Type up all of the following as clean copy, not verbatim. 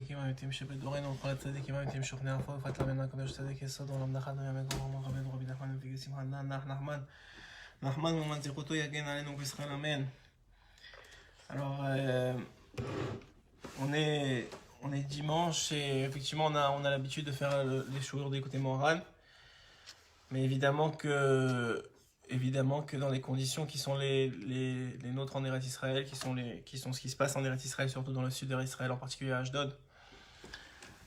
צדיקים האמיתיים שבדורנו וכל הצדיקים האמיתיים שוכני עפו ופת לבנה הקדוש צדיק יסוד עולם נחת ויאמר רבנו רבנו רבי נחמן ופגי שמחן נחמן ומנציחותו יגן עלינו בישראל אמן. Alors on est dimanche et effectivement on a l'habitude de faire les chouïrs d'écouter Moharan, mais évidemment que dans les conditions qui sont les nôtres en Eretz Israël, qui sont ce qui se passe en Eretz Israël, surtout dans le sud d'Eretz Israël, en particulier à Ashdod,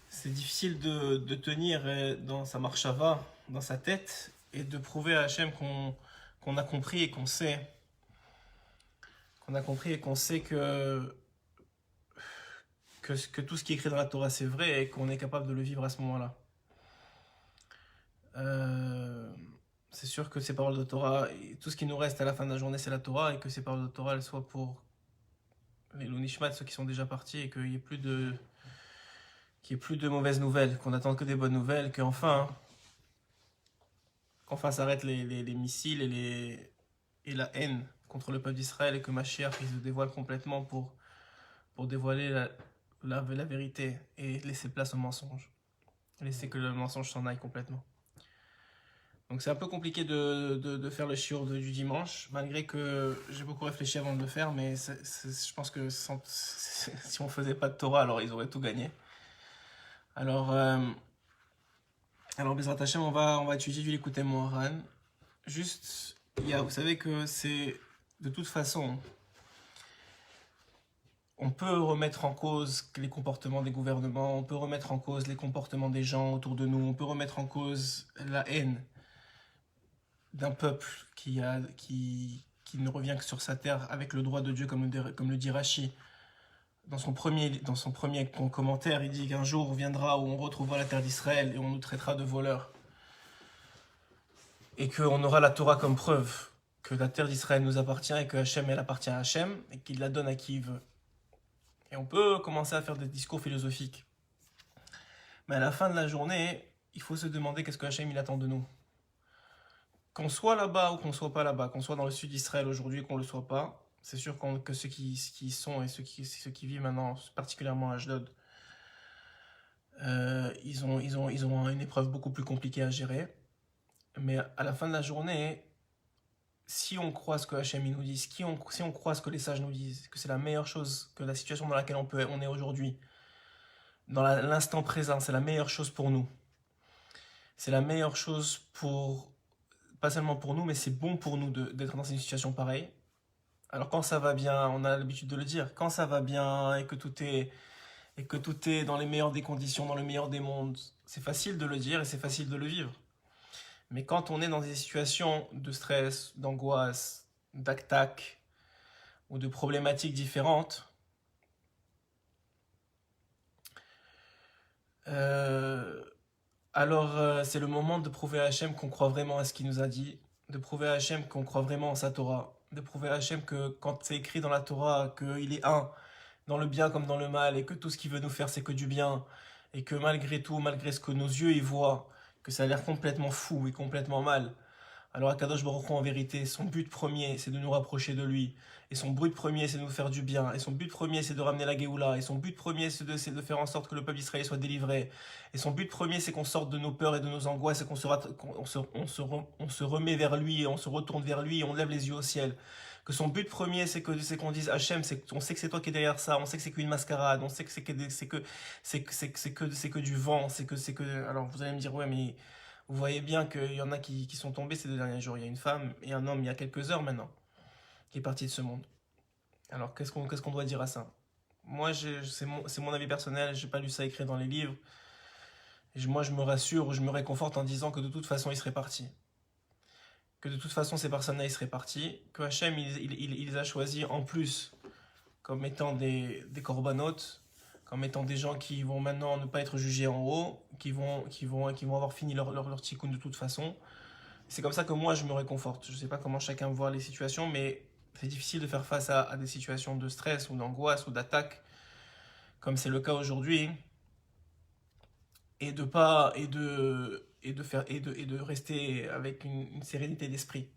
c'est difficile de tenir dans sa marshava, dans sa tête, et de prouver à Hachem qu'on a compris et qu'on sait que tout ce qui est écrit dans la Torah c'est vrai et qu'on est capable de le vivre à ce moment-là. C'est sûr que ces paroles de Torah, tout ce qui nous reste à la fin de la journée, c'est la Torah, et que ces paroles de Torah, elles soient pour les Lunishmat, ceux qui sont déjà partis, et qu'il n'y ait plus de mauvaises nouvelles, qu'on n'attende que des bonnes nouvelles, qu'enfin s'arrêtent les missiles et la haine contre le peuple d'Israël, et que Mashiach il se dévoile complètement pour dévoiler la vérité et laisser place au mensonge. Laisser que le mensonge s'en aille complètement. Donc c'est un peu compliqué de faire le shiur du dimanche, malgré que j'ai beaucoup réfléchi avant de le faire, mais je pense que si on faisait pas de Torah, alors ils auraient tout gagné. Alors Bezrat Hashem, on va étudier du Likutei Moharan. Juste, vous savez que c'est, de toute façon, on peut remettre en cause les comportements des gouvernements, on peut remettre en cause les comportements des gens autour de nous, on peut remettre en cause la haine d'un peuple qui ne revient que sur sa terre avec le droit de Dieu, comme le dit Rashi. Dans son premier commentaire, il dit qu'un jour viendra où on retrouvera la terre d'Israël et on nous traitera de voleurs. Et qu'on aura la Torah comme preuve que la terre d'Israël nous appartient et que Hachem, elle appartient à Hachem et qu'il la donne à qui il veut. Et on peut commencer à faire des discours philosophiques. Mais à la fin de la journée, il faut se demander qu'est-ce que Hachem il attend de nous. Qu'on soit là-bas ou qu'on soit pas là-bas, qu'on soit dans le sud d'Israël aujourd'hui ou qu'on le soit pas, c'est sûr que ceux qui sont et ceux qui vivent maintenant, particulièrement à Ashdod, ils ont une épreuve beaucoup plus compliquée à gérer. Mais à la fin de la journée, si on croit ce que Hachem nous dit, si on croit ce que les sages nous disent, que c'est la meilleure chose, que la situation dans laquelle on est aujourd'hui, dans l'instant présent, c'est la meilleure chose pour nous. C'est la meilleure chose pas seulement pour nous, mais c'est bon pour nous d'être dans une situation pareille. Alors quand ça va bien, on a l'habitude de le dire, quand ça va bien et que tout est dans les meilleures des conditions, dans le meilleur des mondes, c'est facile de le dire et c'est facile de le vivre. Mais quand on est dans des situations de stress, d'angoisse, d'attaque ou de problématiques différentes, alors c'est le moment de prouver à Hachem qu'on croit vraiment à ce qu'il nous a dit, de prouver à Hachem qu'on croit vraiment en sa Torah, de prouver à Hachem que quand c'est écrit dans la Torah qu'il est un, dans le bien comme dans le mal, et que tout ce qu'il veut nous faire c'est que du bien, et que malgré tout, malgré ce que nos yeux y voient, que ça a l'air complètement fou et complètement mal, alors Akadosh Baruch Hu, en vérité, son but premier, c'est de nous rapprocher de lui. Et son but premier, c'est de nous faire du bien. Et son but premier, c'est de ramener la Géoula. Et son but premier, c'est de faire en sorte que le peuple d'Israël soit délivré. Et son but premier, c'est qu'on sorte de nos peurs et de nos angoisses et qu'on se remet vers lui et on se retourne vers lui et on lève les yeux au ciel. Que son but premier, c'est qu'on dise Hachem, on sait que c'est toi qui es derrière ça, on sait que c'est qu'une mascarade, on sait que c'est que du vent, alors vous allez me dire, ouais, mais vous voyez bien qu'il y en a qui sont tombés ces 2 derniers jours. Il y a une femme et un homme, il y a quelques heures maintenant, qui est parti de ce monde. Alors, qu'est-ce qu'on doit dire à ça? Moi, c'est mon avis personnel, j'ai pas lu ça écrit dans les livres. Moi, je me rassure, je me réconforte en disant que de toute façon, il serait parti. Que de toute façon, ces personnes-là, ils seraient partis. Que Hachem, il les a choisis en plus comme étant des corbanotes, comme étant des gens qui vont maintenant ne pas être jugés en haut, qui vont avoir fini leur tikkun de toute façon. C'est comme ça que moi je me réconforte. Je ne sais pas comment chacun voit les situations, mais c'est difficile de faire face à des situations de stress ou d'angoisse ou d'attaque, comme c'est le cas aujourd'hui, et de rester avec une sérénité d'esprit.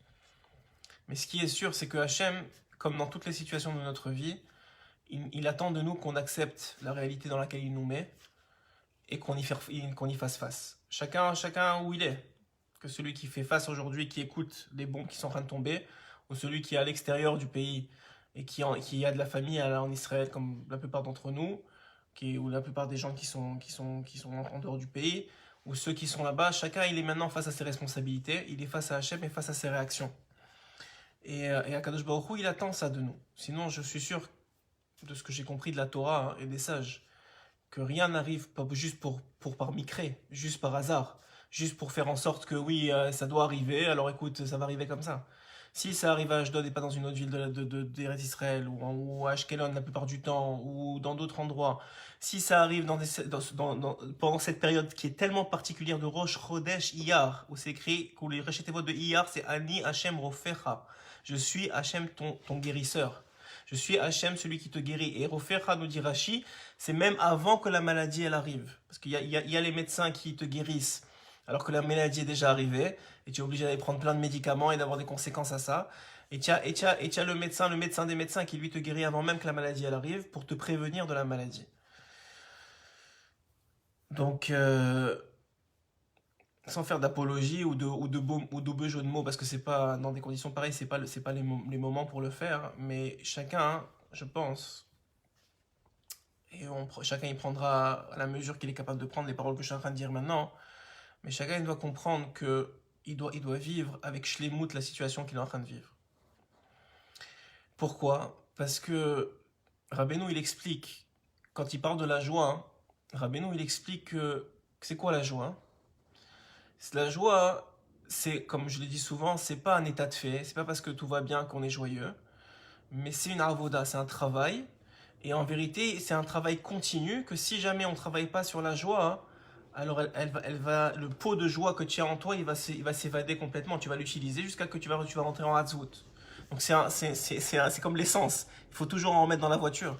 Mais ce qui est sûr, c'est que Hachem, comme dans toutes les situations de notre vie, il attend de nous qu'on accepte la réalité dans laquelle il nous met et qu'on y fasse face. Chacun où il est. Que celui qui fait face aujourd'hui, qui écoute les bombes qui sont en train de tomber, ou celui qui est à l'extérieur du pays et qui a de la famille en Israël, comme la plupart d'entre nous, ou la plupart des gens qui sont en dehors du pays, ou ceux qui sont là-bas, chacun il est maintenant face à ses responsabilités, il est face à Hachem et face à ses réactions. Et Akadosh Baruch Hu, il attend ça de nous. Sinon, je suis sûr, de ce que j'ai compris de la Torah et des sages, que rien n'arrive pas juste par micré, juste par hasard, juste pour faire en sorte que oui, ça doit arriver, alors écoute, ça va arriver comme ça. Si ça arrive à Ashdod et pas dans une autre ville d'Eretz Israël, ou à Ashkelon la plupart du temps, ou dans d'autres endroits, si ça arrive pendant cette période qui est tellement particulière de Rosh Chodesh Iyar, où c'est écrit, où les Reshetevot de Iyar, c'est Ani Hashem Rofecha. Je suis Hashem ton guérisseur. Je suis Hachem, celui qui te guérit. Et Roferha nous dit Rashi, c'est même avant que la maladie elle arrive. Parce qu'il y a les médecins qui te guérissent alors que la maladie est déjà arrivée. Et tu es obligé d'aller prendre plein de médicaments et d'avoir des conséquences à ça. Et tu as le médecin des médecins qui lui te guérit avant même que la maladie elle arrive pour te prévenir de la maladie. Donc, sans faire d'apologie ou de beaux jeux de mots, parce que c'est pas dans des conditions pareilles, c'est pas les moments pour le faire, mais chacun, je pense, chacun il prendra à la mesure qu'il est capable de prendre les paroles que je suis en train de dire maintenant, mais chacun il doit comprendre que il doit vivre avec shlemut la situation qu'il est en train de vivre. Pourquoi? Parce que Rabbeinu il explique, quand il parle de la joie, Rabbeinu il explique que c'est quoi la joie? La joie, c'est, comme je l'ai dit souvent, c'est pas un état de fait, c'est pas parce que tout va bien qu'on est joyeux, mais c'est une avoda, c'est un travail, et en vérité, c'est un travail continu, que si jamais on ne travaille pas sur la joie, alors le pot de joie que tu as en toi, il va s'évader complètement, tu vas l'utiliser jusqu'à que tu vas rentrer en Hatzvout. Donc c'est comme l'essence, il faut toujours en remettre dans la voiture.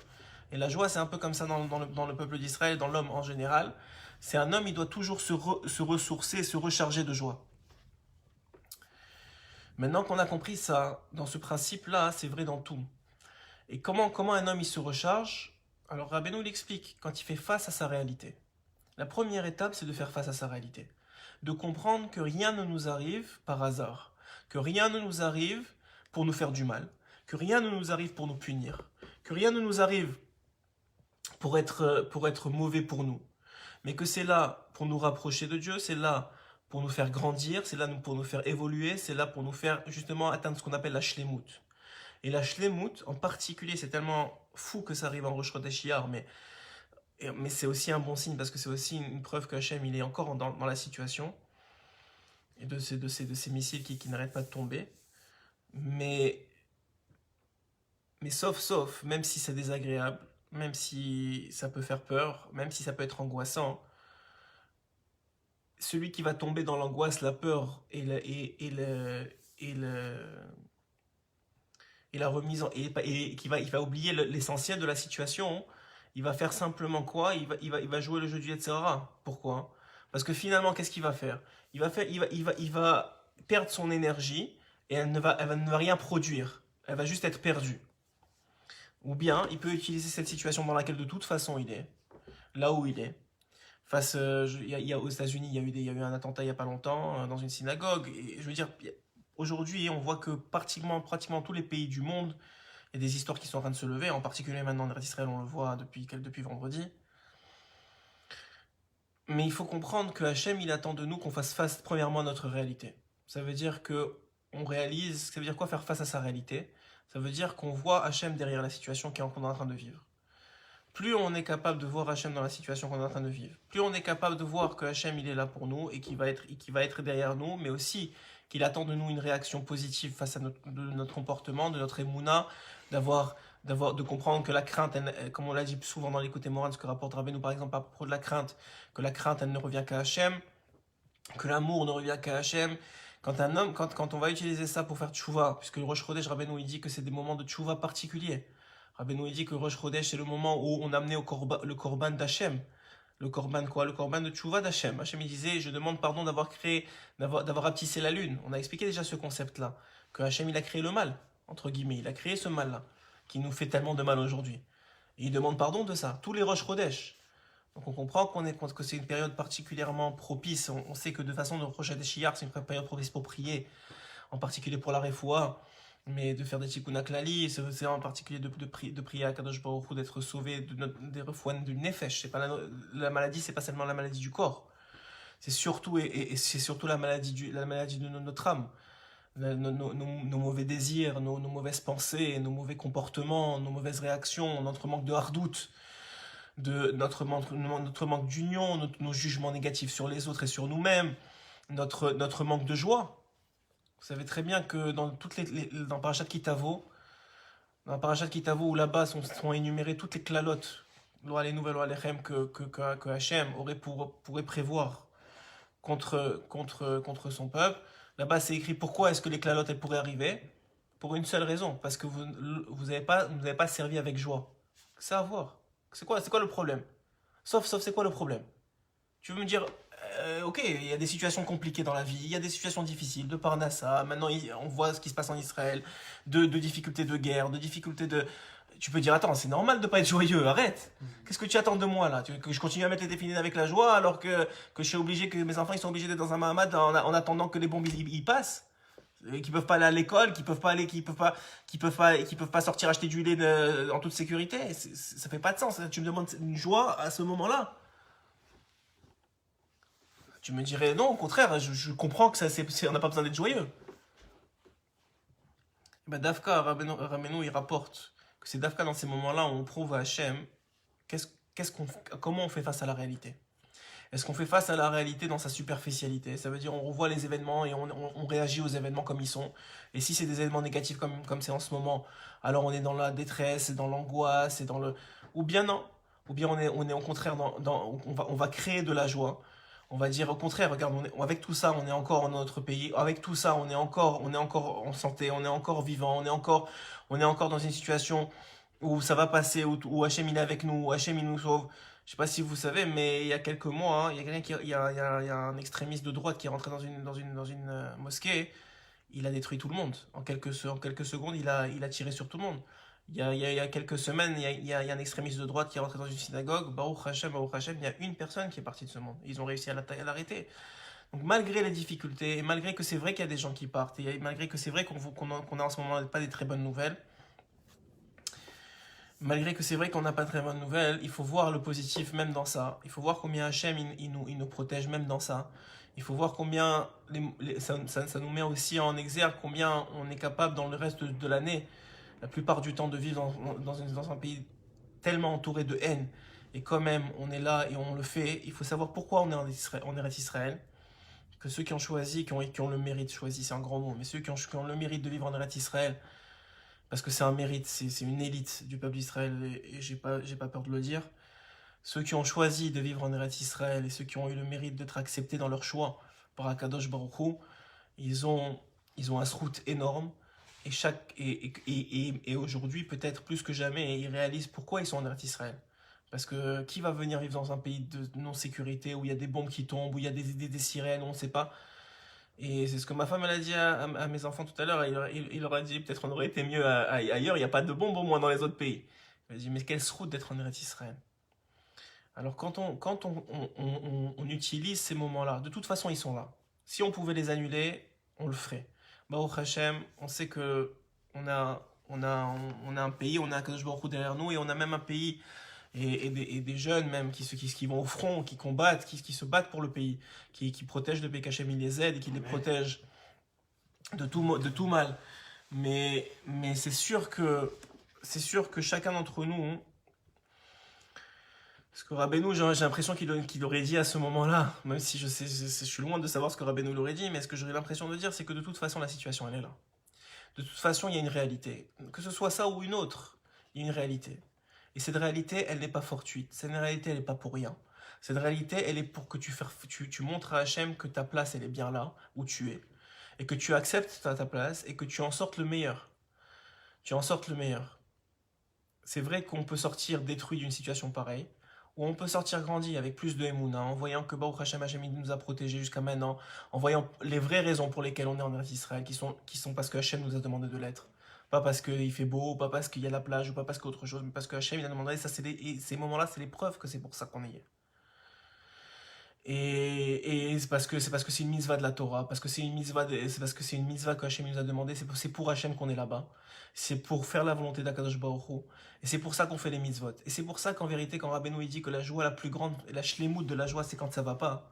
Et la joie, c'est un peu comme ça dans le peuple d'Israël, dans l'homme en général. C'est un homme, il doit toujours se ressourcer, se recharger de joie. Maintenant qu'on a compris ça, dans ce principe-là, c'est vrai dans tout. Et comment un homme il se recharge? Alors Rabbeinu l'explique, quand il fait face à sa réalité. La première étape, c'est de faire face à sa réalité. De comprendre que rien ne nous arrive par hasard. Que rien ne nous arrive pour nous faire du mal. Que rien ne nous arrive pour nous punir. Que rien ne nous arrive pour être mauvais pour nous. Mais que c'est là pour nous rapprocher de Dieu, c'est là pour nous faire grandir, c'est là pour nous faire évoluer, c'est là pour nous faire justement atteindre ce qu'on appelle la shlemut. Et la shlemut, en particulier, c'est tellement fou que ça arrive en Rosh Chodesh Iyar, mais c'est aussi un bon signe parce que c'est aussi une preuve que Hachem il est encore dans la situation et de ces missiles qui n'arrêtent pas de tomber. Mais sauf, même si c'est désagréable, même si ça peut faire peur, même si ça peut être angoissant, celui qui va tomber dans l'angoisse, la peur et la remise et il va oublier l'essentiel de la situation, il va faire simplement quoi? Il va jouer le jeu du Yetzirah. Pourquoi? Parce que finalement, qu'est-ce qu'il va faire? Il va perdre son énergie et elle ne va rien produire. Elle va juste être perdue. Ou bien, il peut utiliser cette situation dans laquelle de toute façon il est, là où il est. Aux États-Unis, il y a eu un attentat il n'y a pas longtemps dans une synagogue. Et je veux dire, aujourd'hui, on voit que pratiquement tous les pays du monde, il y a des histoires qui sont en train de se lever. En particulier maintenant en Israël, on le voit depuis vendredi. Mais il faut comprendre que Hachem, il attend de nous qu'on fasse face premièrement à notre réalité. Ça veut dire ça veut dire quoi faire face à sa réalité? Ça veut dire qu'on voit Hachem derrière la situation qu'on est en train de vivre. Plus on est capable de voir Hachem dans la situation qu'on est en train de vivre, plus on est capable de voir que Hachem il est là pour nous et qu'il va être derrière nous, mais aussi qu'il attend de nous une réaction positive face à notre comportement, de notre émouna, de comprendre que la crainte, comme on l'a dit souvent dans les côtés moraux, ce que rapporte Rabbeinu par exemple à propos de la crainte, que la crainte elle ne revient qu'à Hachem, que l'amour ne revient qu'à Hachem. Quand on va utiliser ça pour faire tchouva, puisque le Rosh Chodesh, Rabbeinu il dit que c'est des moments de tchouva particuliers. Rabbeinu il dit que Rosh Chodesh c'est le moment où on amenait le korban d'Hachem. Le korban quoi? Le korban de tchouva d'Hachem. Hachem il disait, je demande pardon d'avoir rapetissé la lune. On a expliqué déjà ce concept-là. Que Hachem il a créé le mal, entre guillemets. Il a créé ce mal-là, qui nous fait tellement de mal aujourd'hui. Et ils demandent pardon de ça, tous les Rosh Chodesh. Donc on comprend que c'est une période particulièrement propice. On sait que de façon de Rosh Hashanah, c'est une période propice pour prier, en particulier pour la refoua, mais de faire des tikkun klali, c'est en particulier de prier à Kadosh Baruch Hu, d'être sauvé des refouans du nefesh. C'est pas la maladie, c'est pas seulement la maladie du corps. C'est surtout, et c'est surtout la maladie de notre âme. Nos mauvais désirs, nos mauvaises pensées, nos mauvais comportements, nos mauvaises réactions, notre manque de hardout, notre manque d'union, nos jugements négatifs sur les autres et sur nous-mêmes, notre manque de joie. Vous savez très bien que dans Parashat Kitavo, où là-bas sont énumérées toutes les clalotes, les nouvelles Alechem que Hachem pourrait prévoir contre son peuple. Là-bas, c'est écrit pourquoi est-ce que les clalotes elles pourraient arriver. Pour une seule raison, parce que vous n'avez pas servi avec joie. C'est à voir. C'est quoi le problème? Sauf, c'est quoi le problème? Tu veux me dire, ok, il y a des situations compliquées dans la vie, il y a des situations difficiles, de Parnassa, maintenant on voit ce qui se passe en Israël, de difficultés de guerre, de difficultés de... Tu peux dire, attends, c'est normal de ne pas être joyeux, arrête. Qu'est-ce que tu attends de moi là? Tu veux que je continue à mettre les défilés avec la joie alors que je suis obligé, que mes enfants ils sont obligés d'être dans un mahamad en attendant que les bombes ils passent? Qui peuvent pas aller à l'école, qui peuvent pas sortir acheter du lait en toute sécurité. Ça fait pas de sens. Tu me demandes une joie à ce moment-là. Tu me dirais non, au contraire, je comprends que on n'a pas besoin d'être joyeux. Ben, Dafka, Rabbeinu, il rapporte que c'est Dafka dans ces moments-là où on prouve à Hachem comment on fait face à la réalité. Est-ce qu'on fait face à la réalité dans sa superficialité? Ça veut dire on revoit les événements et on réagit aux événements comme ils sont. Et si c'est des événements négatifs comme c'est en ce moment, alors on est dans la détresse, dans l'angoisse, ou bien non. Ou bien on est au contraire on va créer de la joie. On va dire au contraire, regarde, avec tout ça, on est encore dans notre pays. Avec tout ça, on est encore en santé, on est encore vivant, on est encore dans une situation où ça va passer, où Hachem il est avec nous, où Hachem il nous sauve. Je sais pas si vous savez, mais il y a quelques mois, hein, il y a quelqu'un il y a un extrémiste de droite qui est rentré dans une mosquée. Il a détruit tout le monde. En quelques secondes, il a tiré sur tout le monde. Il y a quelques semaines, il y a un extrémiste de droite qui est rentré dans une synagogue. Baruch Hashem, il y a une personne qui est partie de ce monde. Ils ont réussi à l'arrêter. Donc malgré les difficultés, et malgré que c'est vrai qu'il y a des gens qui partent, et malgré que c'est vrai qu'on a en ce moment pas des très bonnes nouvelles, malgré que c'est vrai qu'on n'a pas de très bonnes nouvelles, il faut voir le positif même dans ça. Il faut voir combien Hachem il nous protège même dans ça. Il faut voir combien ça nous met aussi en exergue combien on est capable dans le reste de l'année, la plupart du temps, de vivre dans un pays tellement entouré de haine. Et quand même, on est là et on le fait. Il faut savoir pourquoi on est en Israël. Que ceux qui ont choisi, qui ont le mérite, choisi c'est un grand mot, mais ceux qui ont le mérite de vivre en Israël, parce que c'est un mérite, c'est une élite du peuple d'Israël, et j'ai pas peur de le dire. Ceux qui ont choisi de vivre en Eretz Israël et ceux qui ont eu le mérite d'être acceptés dans leur choix par Akadosh Baruch Hu, ils ont un srout énorme. Et aujourd'hui, peut-être plus que jamais, ils réalisent pourquoi ils sont en Eretz Israël. Parce que qui va venir vivre dans un pays de non-sécurité où il y a des bombes qui tombent, où il y a des sirènes, on ne sait pas. Et c'est ce que ma femme elle a dit à mes enfants tout à l'heure. Il leur a dit peut-être on aurait été mieux ailleurs, il n'y a pas de bombes au moins dans les autres pays. Elle a dit mais quelle route d'être en Eretz Israël. Alors quand on utilise ces moments-là, de toute façon ils sont là. Si on pouvait les annuler, on le ferait. Baruch Hashem, on sait que on a un pays, on a un Kadosh Baruch Hu derrière nous et on a même un pays et des jeunes même qui vont au front, qui combattent, qui se battent pour le pays, qui protègent le pays, qu'Hachem il les aide et qui les protège de tout mal. Mais c'est sûr que chacun d'entre nous, parce que Rabbeinu, j'ai l'impression qu'il aurait dit à ce moment-là, même si je suis loin de savoir ce que Rabbeinu l'aurait dit, mais ce que j'aurais l'impression de dire, c'est que de toute façon la situation elle est là. De toute façon il y a une réalité. Que ce soit ça ou une autre, il y a une réalité. Et cette réalité, elle n'est pas fortuite. Cette réalité, elle n'est pas pour rien. Cette réalité, elle est pour que tu montres à Hachem que ta place, elle est bien là, où tu es. Et que tu acceptes ta place et que tu en sortes le meilleur. Tu en sortes le meilleur. C'est vrai qu'on peut sortir détruit d'une situation pareille, ou on peut sortir grandi avec plus de Emouna, en voyant que Baruch Hashem nous a protégés jusqu'à maintenant, en voyant les vraies raisons pour lesquelles on est en Eretz Israël, qui sont parce que Hachem nous a demandé de l'être. Pas parce qu'il fait beau, pas parce qu'il y a la plage, ou pas parce qu'autre chose, mais parce que Hachem, il a demandé, ça, et ces moments-là, c'est les preuves que c'est pour ça qu'on y est. Et c'est parce que c'est une mitzvah de la Torah, parce que c'est parce que c'est une mitzvah que Hachem nous a demandé, c'est pour Hachem qu'on est là-bas. C'est pour faire la volonté d'Akadosh Baruch Hu. Et c'est pour ça qu'on fait les mitzvot. Et c'est pour ça qu'en vérité, quand Rabbeinu il dit que la joie la plus grande, la shlemout de la joie, c'est quand ça va pas.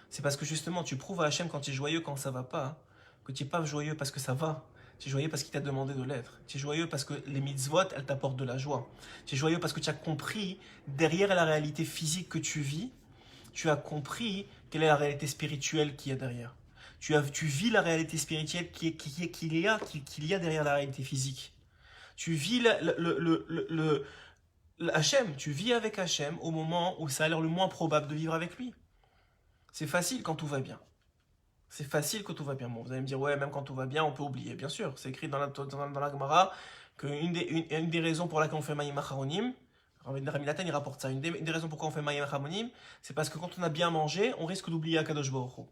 C'est parce que justement, tu prouves à Hachem quand tu es joyeux quand ça va pas, que tu n'es pas joyeux parce que ça va. Tu es joyeux parce qu'il t'a demandé de l'être. Tu es joyeux parce que les mitzvot, elles t'apportent de la joie. Tu es joyeux parce que tu as compris, derrière la réalité physique que tu vis, tu as compris quelle est la réalité spirituelle qu'il y a derrière. Tu vis la réalité spirituelle qu'il y a derrière la réalité physique. Tu vis Hachem, tu vis avec Hachem au moment où ça a l'air le moins probable de vivre avec lui. C'est facile quand tout va bien. C'est facile quand tout va bien. Bon, vous allez me dire, ouais, même quand tout va bien, on peut oublier. Bien sûr, c'est écrit dans la Gemara qu'une des raisons pour laquelle on fait Maïm Acharonim, Rabbi Nathan il rapporte ça, une des raisons pourquoi on fait Maïm Acharonim, c'est parce que quand on a bien mangé, on risque d'oublier Akadosh Baruch Hu.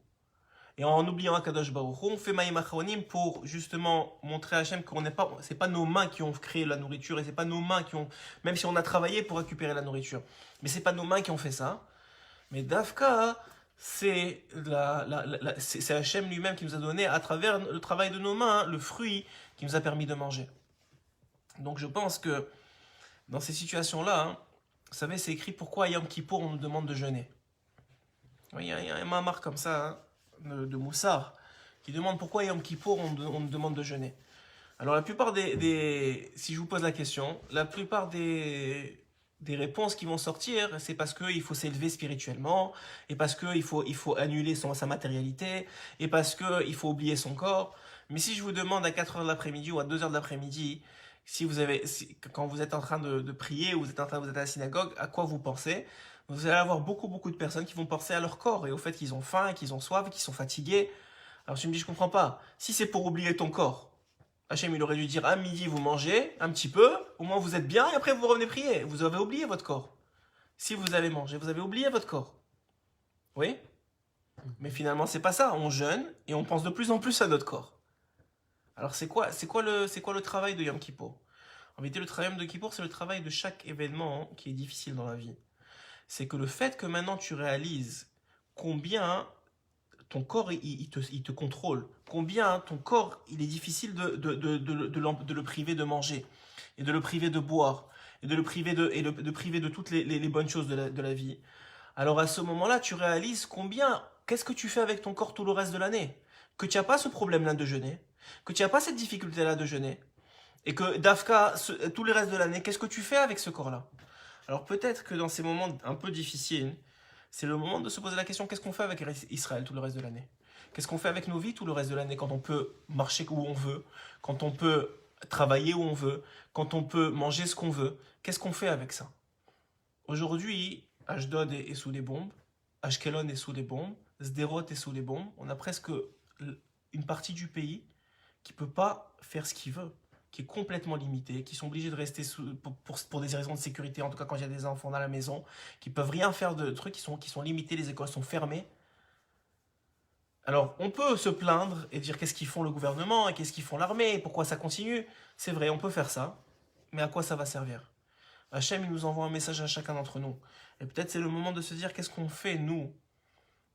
Et en oubliant Akadosh Baruch Hu, on fait Maïm Acharonim pour justement montrer à Hachem qu'on n'est pas, c'est pas nos mains qui ont créé la nourriture et c'est pas nos mains qui ont, même si on a travaillé pour récupérer la nourriture, mais c'est pas nos mains qui ont fait ça. Mais Dafka, c'est Hachem lui-même qui nous a donné, à travers le travail de nos mains, le fruit qui nous a permis de manger. Donc je pense que dans ces situations-là, hein, vous savez, c'est écrit pourquoi à Yom Kippour on nous demande de jeûner. Il y a un mamar comme ça, hein, de Moussard, qui demande pourquoi à Yom Kippour on nous demande de jeûner. Alors la plupart si je vous pose la question, la plupart des réponses qui vont sortir, c'est parce qu'il faut s'élever spirituellement, et parce qu'il faut annuler sa matérialité, et parce qu'il faut oublier son corps. Mais si je vous demande à 4h de l'après-midi ou à 2h de l'après-midi, quand vous êtes en train de prier, ou vous êtes à la synagogue, à quoi vous pensez? Vous allez avoir beaucoup de personnes qui vont penser à leur corps, et au fait qu'ils ont faim, qu'ils ont soif, qu'ils sont fatigués. Alors tu me dis, je comprends pas. Si c'est pour oublier ton corps, Hachem, il aurait dû dire à midi, vous mangez un petit peu, au moins vous êtes bien, et après vous revenez prier. Vous avez oublié votre corps. Si vous avez mangé, vous avez oublié votre corps. Oui? Mais finalement, c'est pas ça. On jeûne et on pense de plus en plus à notre corps. Alors c'est quoi le travail de Yom Kippour? En vérité, le travail de Yom Kippour, c'est le travail de chaque événement qui est difficile dans la vie. C'est que le fait que maintenant tu réalises combien ton corps, il te contrôle. Combien ton corps, il est difficile de le priver de manger, et de le priver de boire, et de le priver de toutes les bonnes choses de la vie. Alors à ce moment-là, tu réalises qu'est-ce que tu fais avec ton corps tout le reste de l'année? Que tu n'as pas ce problème-là de jeûner, que tu n'as pas cette difficulté-là de jeûner, et que Dafka, tout le reste de l'année, qu'est-ce que tu fais avec ce corps-là? Alors peut-être que dans ces moments un peu difficiles, c'est le moment de se poser la question, qu'est-ce qu'on fait avec Israël tout le reste de l'année? Qu'est-ce qu'on fait avec nos vies tout le reste de l'année quand on peut marcher où on veut, quand on peut travailler où on veut, quand on peut manger ce qu'on veut? Qu'est-ce qu'on fait avec ça? Aujourd'hui, Ashdod est sous les bombes, Ashkelon est sous les bombes, Sderot est sous les bombes. On a presque une partie du pays qui ne peut pas faire ce qu'il veut, qui est complètement limité, qui sont obligés de rester pour des raisons de sécurité, en tout cas quand il y a des enfants dans la maison, qui peuvent rien faire de trucs, qui sont limités, les écoles sont fermées. Alors, on peut se plaindre et dire qu'est-ce qu'ils font le gouvernement, et qu'est-ce qu'ils font l'armée, et pourquoi ça continue. C'est vrai, on peut faire ça, mais à quoi ça va servir? Hachem, il nous envoie un message à chacun d'entre nous. Et peut-être c'est le moment de se dire qu'est-ce qu'on fait, nous,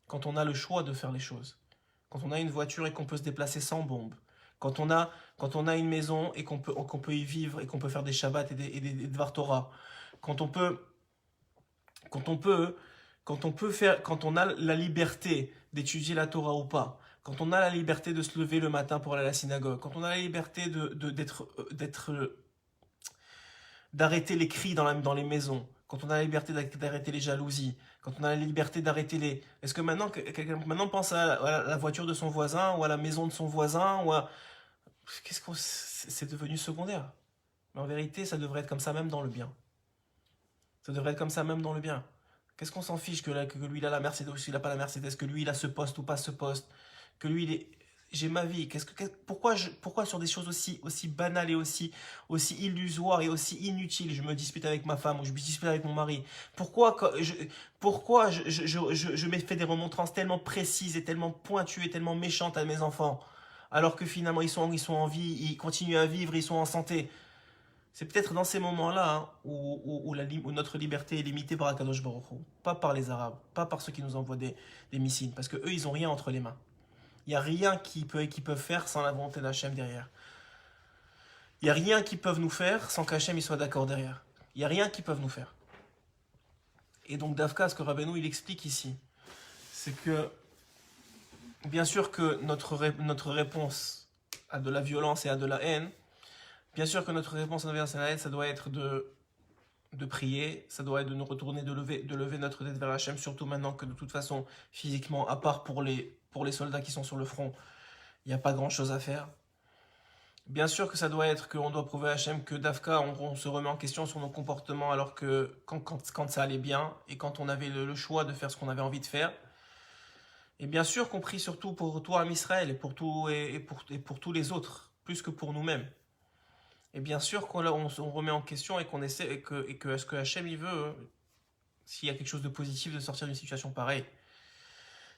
quand on a le choix de faire les choses. Quand on a une voiture et qu'on peut se déplacer sans bombe. Quand on a une maison et qu'on peut y vivre et qu'on peut faire des Shabbats et des Dvar Torah. Quand on a la liberté d'étudier la Torah ou pas. Quand on a la liberté de se lever le matin pour aller à la synagogue. Quand on a la liberté d'arrêter les cris dans les maisons. Quand on a la liberté d'arrêter les jalousies. Quand on a la liberté d'arrêter les... Est-ce que maintenant, quelqu'un pense à la voiture de son voisin ou à la maison de son voisin ou à... C'est devenu secondaire. Mais en vérité, ça devrait être comme ça même dans le bien. Ça devrait être comme ça même dans le bien. Qu'est-ce qu'on s'en fiche que lui il a la Mercedes ou qu'il n'a pas la Mercedes, que lui il a ce poste ou pas ce poste, que lui il est... J'ai ma vie. Pourquoi sur des choses aussi banales et aussi illusoires et aussi inutiles, je me dispute avec ma femme ou je me dispute avec mon mari? Pourquoi je me fais des remontrances tellement précises et tellement pointues et tellement méchantes à mes enfants? alors que finalement ils sont en vie, ils continuent à vivre, ils sont en santé. C'est peut-être dans ces moments-là hein, où notre liberté est limitée par Akadosh Baruch Hu. Pas par les Arabes, pas par ceux qui nous envoient des missiles, parce que eux ils ont rien entre les mains. Il n'y a rien qu'ils peuvent faire sans la volonté d'Hachem derrière. Il n'y a rien qu'ils peuvent nous faire sans qu'Hachem soit d'accord derrière. Il n'y a rien qu'ils peuvent nous faire. Et donc Davka, ce que Rabbeinu il explique ici, c'est que bien sûr que notre réponse à de la violence et à de la haine, bien sûr que notre réponse à la violence et à la haine, ça doit être de prier, ça doit être de nous retourner, de lever notre tête vers Hachem, surtout maintenant que de toute façon, physiquement, à part pour les soldats qui sont sur le front, il n'y a pas grand-chose à faire. Bien sûr que ça doit être qu'on doit prouver à Hachem que Dafka, on se remet en question sur nos comportements alors que quand ça allait bien et quand on avait le choix de faire ce qu'on avait envie de faire. Et bien sûr qu'on prie surtout pour toi, Israël, et pour tous les autres, plus que pour nous-mêmes. Et bien sûr on remet en question et qu'on essaie et que ce que Hachem il veut, s'il y a quelque chose de positif de sortir d'une situation pareille,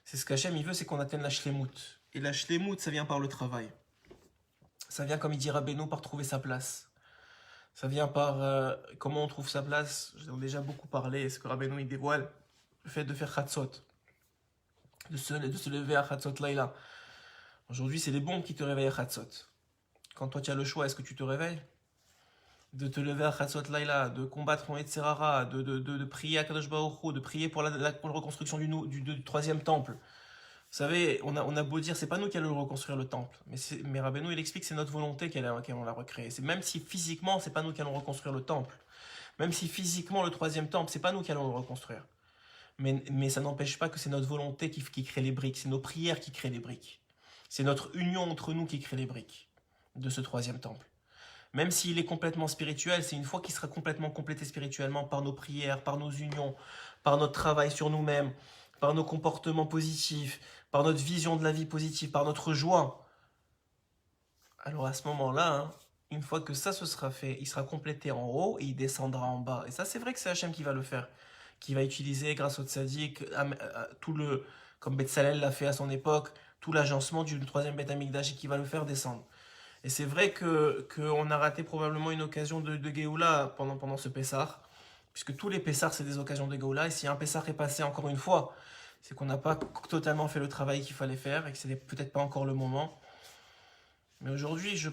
c'est ce qu'Hachem il veut, c'est qu'on atteigne la shlemut. Et la shlemut, ça vient par le travail. Ça vient, comme il dit Rabbeinu, par trouver sa place. Ça vient par comment on trouve sa place. J'en ai déjà beaucoup parlé, ce que Rabbeinu il dévoile, le fait de faire Chatzot, de se lever à Chatzot Laïla. Aujourd'hui, c'est les bombes qui te réveillent à Chatzot. Quand toi tu as le choix, est-ce que tu te réveilles? De te lever à Chatzot Laïla, de combattre ton Yetzirara, de prier à Kadosh Baruch Hu, de prier pour la reconstruction du troisième temple. Vous savez, on a beau dire, c'est pas nous qui allons reconstruire le temple, mais Rabbeinu il explique que c'est notre volonté qu'elle l'a recréé. C'est même si physiquement, c'est pas nous qui allons reconstruire le temple, même si physiquement le troisième temple, c'est pas nous qui allons le reconstruire. Mais ça n'empêche pas que c'est notre volonté qui crée les briques, c'est nos prières qui créent les briques. C'est notre union entre nous qui crée les briques de ce troisième temple. Même s'il est complètement spirituel, c'est une fois qu'il sera complètement complété spirituellement par nos prières, par nos unions, par notre travail sur nous-mêmes, par nos comportements positifs, par notre vision de la vie positive, par notre joie. Alors à ce moment-là, hein, une fois que ça se sera fait, il sera complété en haut et il descendra en bas. Et ça, c'est vrai que c'est Hachem qui va le faire, qui va utiliser grâce au tzaddik, comme Betzalel l'a fait à son époque, tout l'agencement du troisième Beth Amikdash et qui va le faire descendre. Et c'est vrai qu'on a raté probablement une occasion de Géoula pendant ce Pessah, puisque tous les Pessahs, c'est des occasions de Géoula. Et si un Pessah est passé encore une fois, c'est qu'on n'a pas totalement fait le travail qu'il fallait faire et que ce n'est peut-être pas encore le moment. Mais aujourd'hui,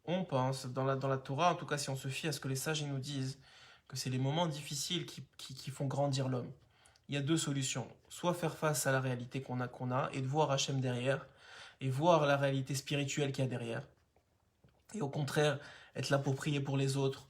on pense, dans la Torah, en tout cas si on se fie à ce que les sages nous disent, que c'est les moments difficiles qui font grandir l'homme. Il y a deux solutions. Soit faire face à la réalité qu'on a et de voir Hachem derrière, et voir la réalité spirituelle qu'il y a derrière. Et au contraire, être là pour prier pour les autres,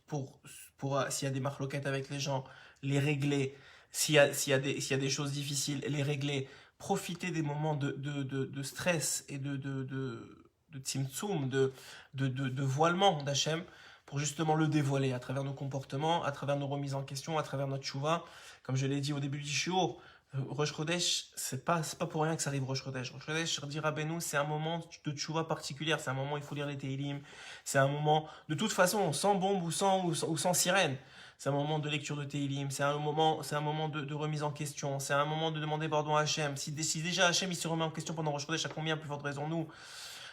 s'il y a des marloquettes avec les gens, les régler. S'il y a des choses difficiles, les régler. Profiter des moments de stress et de tzimtzum, de voilement d'Hachem, pour justement le dévoiler à travers nos comportements, à travers nos remises en question, à travers notre tchouva. Comme je l'ai dit au début du shiur, Rosh Chodesh, c'est pas pour rien que ça arrive Rosh Chodesh. Rosh Chodesh, dit Rabbeinu, c'est un moment de tchouva particulière, c'est un moment où il faut lire les Tehillim, c'est un moment, de toute façon, sans bombe ou sans sirène. C'est un moment de lecture de Tehillim, c'est un moment de remise en question, c'est un moment de demander pardon à Hachem. Si déjà Hachem il se remet en question pendant Rosh Chodesh, à combien plus forte raison nous,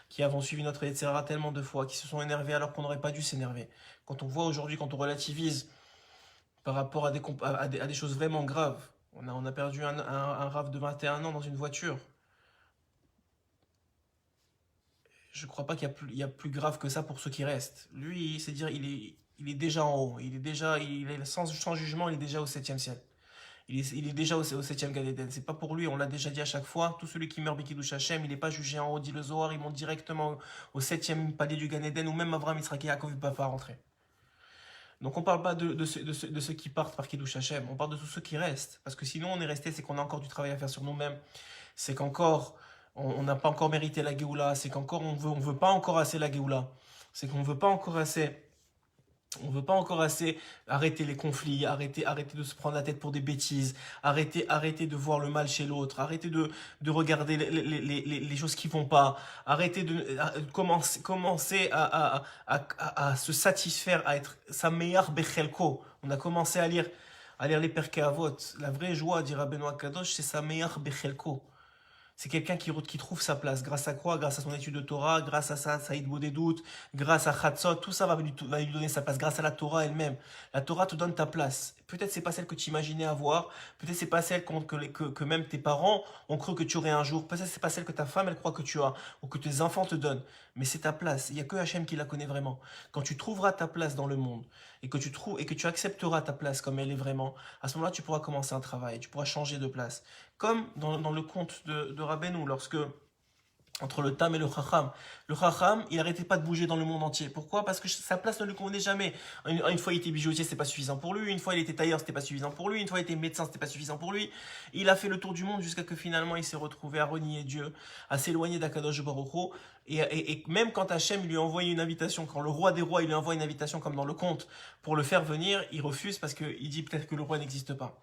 qui avons suivi notre Yetzirah tellement de fois, qui se sont énervés alors qu'on n'aurait pas dû s'énerver. Quand on voit aujourd'hui, quand on relativise par rapport à des choses vraiment graves, on a perdu un Rav de 21 ans dans une voiture. Je crois pas qu'il y a plus grave que ça pour ceux qui restent. Lui, c'est dire, il est déjà en haut. Il est sans jugement, il est déjà au 7e ciel. Il est déjà au 7e Gan Eden. C'est pas pour lui, on l'a déjà dit à chaque fois. Tout celui qui meurt Bikidouch Hashem, il n'est pas jugé en haut, dit le Zohar, il monte directement au 7e palier du Gan Eden, où même Avraham, Yitzhak et Yaakov ne peuvent pas rentrer. Donc on ne parle pas de ceux qui partent par Kiddush Hashem, on parle de tous ceux qui restent. Parce que sinon on est resté, c'est qu'on a encore du travail à faire sur nous-mêmes. C'est qu'encore, on n'a pas encore mérité la Géoula. C'est qu'encore, on veut pas encore assez la Géoula. C'est qu'on veut pas encore assez... On veut pas encore assez arrêter les conflits, arrêter de se prendre la tête pour des bêtises, arrêter de voir le mal chez l'autre, arrêter de regarder les choses qui vont pas, arrêter de commencer à se satisfaire, à être sa meilleure bechelko. On a commencé à lire les Perkei Avot. La vraie joie, dira Benoît Kadosh, c'est sa meilleure bechelko. C'est quelqu'un qui trouve sa place. Grâce à quoi? Grâce à son étude de Torah, grâce à ça, Saïd Bodedout, grâce à Chatzot, tout ça va lui donner sa place. Grâce à la Torah elle-même. La Torah te donne ta place. Peut-être c'est pas celle que tu imaginais avoir. Peut-être c'est pas celle que même tes parents ont cru que tu aurais un jour. Peut-être c'est pas celle que ta femme elle croit que tu as ou que tes enfants te donnent. Mais c'est ta place. Il y a que Hachem qui la connaît vraiment. Quand tu trouveras ta place dans le monde et que tu accepteras ta place comme elle est vraiment, à ce moment-là tu pourras commencer un travail. Tu pourras changer de place. Comme dans le conte de Rabbeinu, lorsque, entre le Tam et le Chacham, il n'arrêtait pas de bouger dans le monde entier. Pourquoi? Parce que sa place ne lui convenait jamais. Une fois, il était bijoutier, c'était pas suffisant pour lui. Une fois, il était tailleur, c'était pas suffisant pour lui. Une fois, il était médecin, c'était pas suffisant pour lui. Il a fait le tour du monde jusqu'à que finalement, il s'est retrouvé à renier Dieu, à s'éloigner d'Akadosh Baruch Hu. Et même quand Hachem lui a envoyé une invitation, quand le roi des rois, il lui envoie une invitation comme dans le conte, pour le faire venir, il refuse parce qu'il dit peut-être que le roi n'existe pas.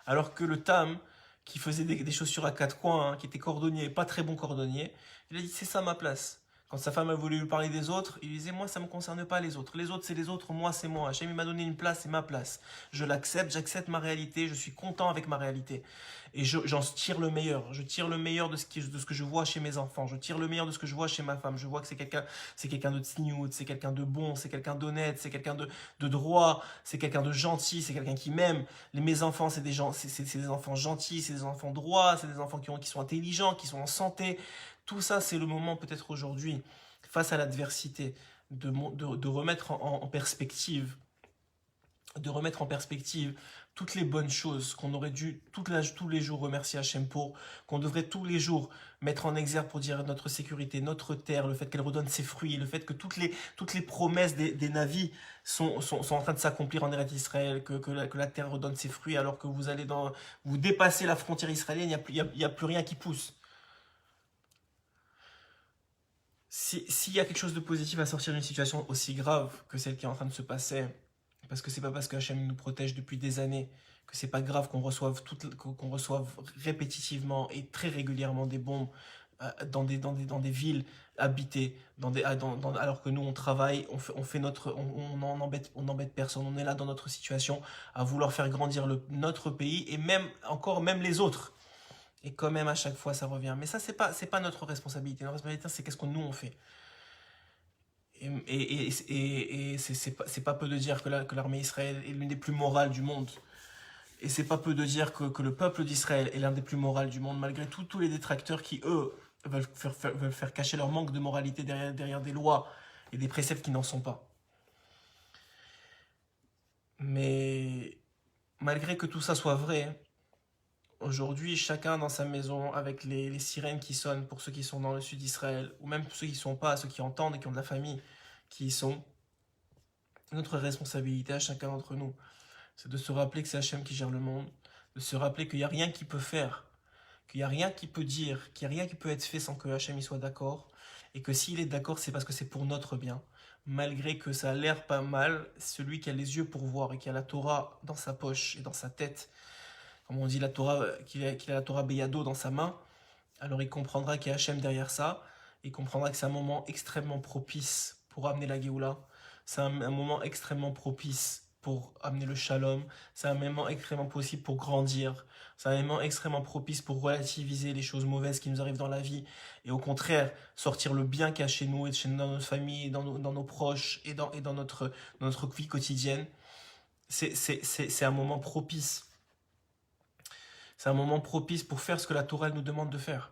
Alors que le Tam, qui faisait des chaussures à quatre coins, hein, qui était cordonnier, pas très bon cordonnier, il a dit c'est ça ma place. Quand sa femme a voulu lui parler des autres, il disait moi ça me concerne pas les autres. Les autres c'est les autres, moi c'est moi. Hachem il m'a donné une place, c'est ma place. Je l'accepte, j'accepte ma réalité, je suis content avec ma réalité. Et j'en tire le meilleur. Je tire le meilleur de ce que je vois chez mes enfants. Je tire le meilleur de ce que je vois chez ma femme. Je vois que c'est quelqu'un de tsniout, c'est quelqu'un de bon, c'est quelqu'un d'honnête, c'est quelqu'un de droit, c'est quelqu'un de gentil, c'est quelqu'un qui m'aime. Mes enfants, c'est des gens, c'est des enfants gentils, c'est des enfants droits, c'est des enfants qui sont intelligents, qui sont en santé. Tout ça, c'est le moment peut-être aujourd'hui, face à l'adversité, de remettre en perspective, de remettre en perspective toutes les bonnes choses qu'on aurait dû tous les jours remercier Hachem pour, qu'on devrait tous les jours mettre en exergue pour dire notre sécurité, notre terre, le fait qu'elle redonne ses fruits, le fait que toutes les promesses des navis sont en train de s'accomplir en Eretz Israël, que la terre redonne ses fruits alors que vous dépassez la frontière israélienne, il n'y a plus rien qui pousse. S'il y a quelque chose de positif à sortir d'une situation aussi grave que celle qui est en train de se passer, parce que c'est pas parce que Hachem nous protège depuis des années que c'est pas grave qu'on reçoive répétitivement et très régulièrement des bombes dans des villes habitées, alors que nous on travaille, on fait on embête personne, on est là dans notre situation à vouloir faire grandir notre pays et même les autres. Et quand même, à chaque fois, ça revient. Mais ça, c'est pas notre responsabilité. Notre responsabilité, c'est qu'est-ce que nous, on fait. Et c'est pas peu de dire que l'armée Israël est l'une des plus morales du monde. Et c'est pas peu de dire que le peuple d'Israël est l'un des plus morales du monde, malgré tous les détracteurs qui, eux, veulent faire cacher leur manque de moralité derrière des lois et des préceptes qui n'en sont pas. Mais malgré que tout ça soit vrai, aujourd'hui, chacun dans sa maison, avec les sirènes qui sonnent pour ceux qui sont dans le sud d'Israël, ou même pour ceux qui ne sont pas, ceux qui entendent et qui ont de la famille, qui y sont, notre responsabilité à chacun d'entre nous, c'est de se rappeler que c'est Hachem qui gère le monde, de se rappeler qu'il n'y a rien qui peut faire, qu'il n'y a rien qui peut dire, qu'il n'y a rien qui peut être fait sans que Hachem y soit d'accord, et que s'il est d'accord, c'est parce que c'est pour notre bien. Malgré que ça a l'air pas mal, celui qui a les yeux pour voir et qui a la Torah dans sa poche et dans sa tête, comme on dit la Torah, qu'il a la Torah Beyado dans sa main, alors il comprendra qu'il y a Hachem derrière ça, il comprendra que c'est un moment extrêmement propice pour amener la Géoula, c'est un moment extrêmement propice pour amener le shalom, c'est un moment extrêmement possible pour grandir, c'est un moment extrêmement propice pour relativiser les choses mauvaises qui nous arrivent dans la vie, et au contraire, sortir le bien qu'il y a chez nous, et dans notre famille, dans nos proches, et dans notre vie quotidienne. C'est un moment propice. C'est un moment propice pour faire ce que la Torah nous demande de faire.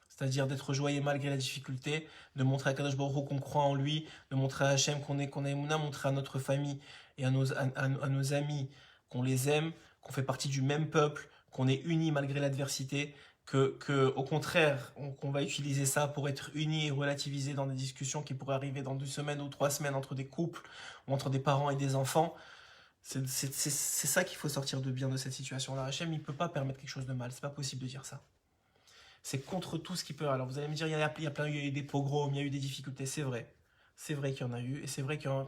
C'est-à-dire d'être joyeux malgré la difficulté, de montrer à Kadosh Baruch Hu qu'on croit en lui, de montrer à Hachem qu'on a Emouna, montrer à notre famille et à nos amis qu'on les aime, qu'on fait partie du même peuple, qu'on est unis malgré l'adversité, au contraire, qu'on va utiliser ça pour être unis et relativiser dans des discussions qui pourraient arriver dans 2 semaines ou 3 semaines entre des couples ou entre des parents et des enfants. C'est ça qu'il faut sortir de bien de cette situation-là. Hachem, il ne peut pas permettre quelque chose de mal. C'est pas possible de dire ça. C'est contre tout ce qui peut. Alors vous allez me dire, il y a eu des pogroms, il y a eu des difficultés. C'est vrai. C'est vrai qu'il y en a eu. Et c'est vrai qu'on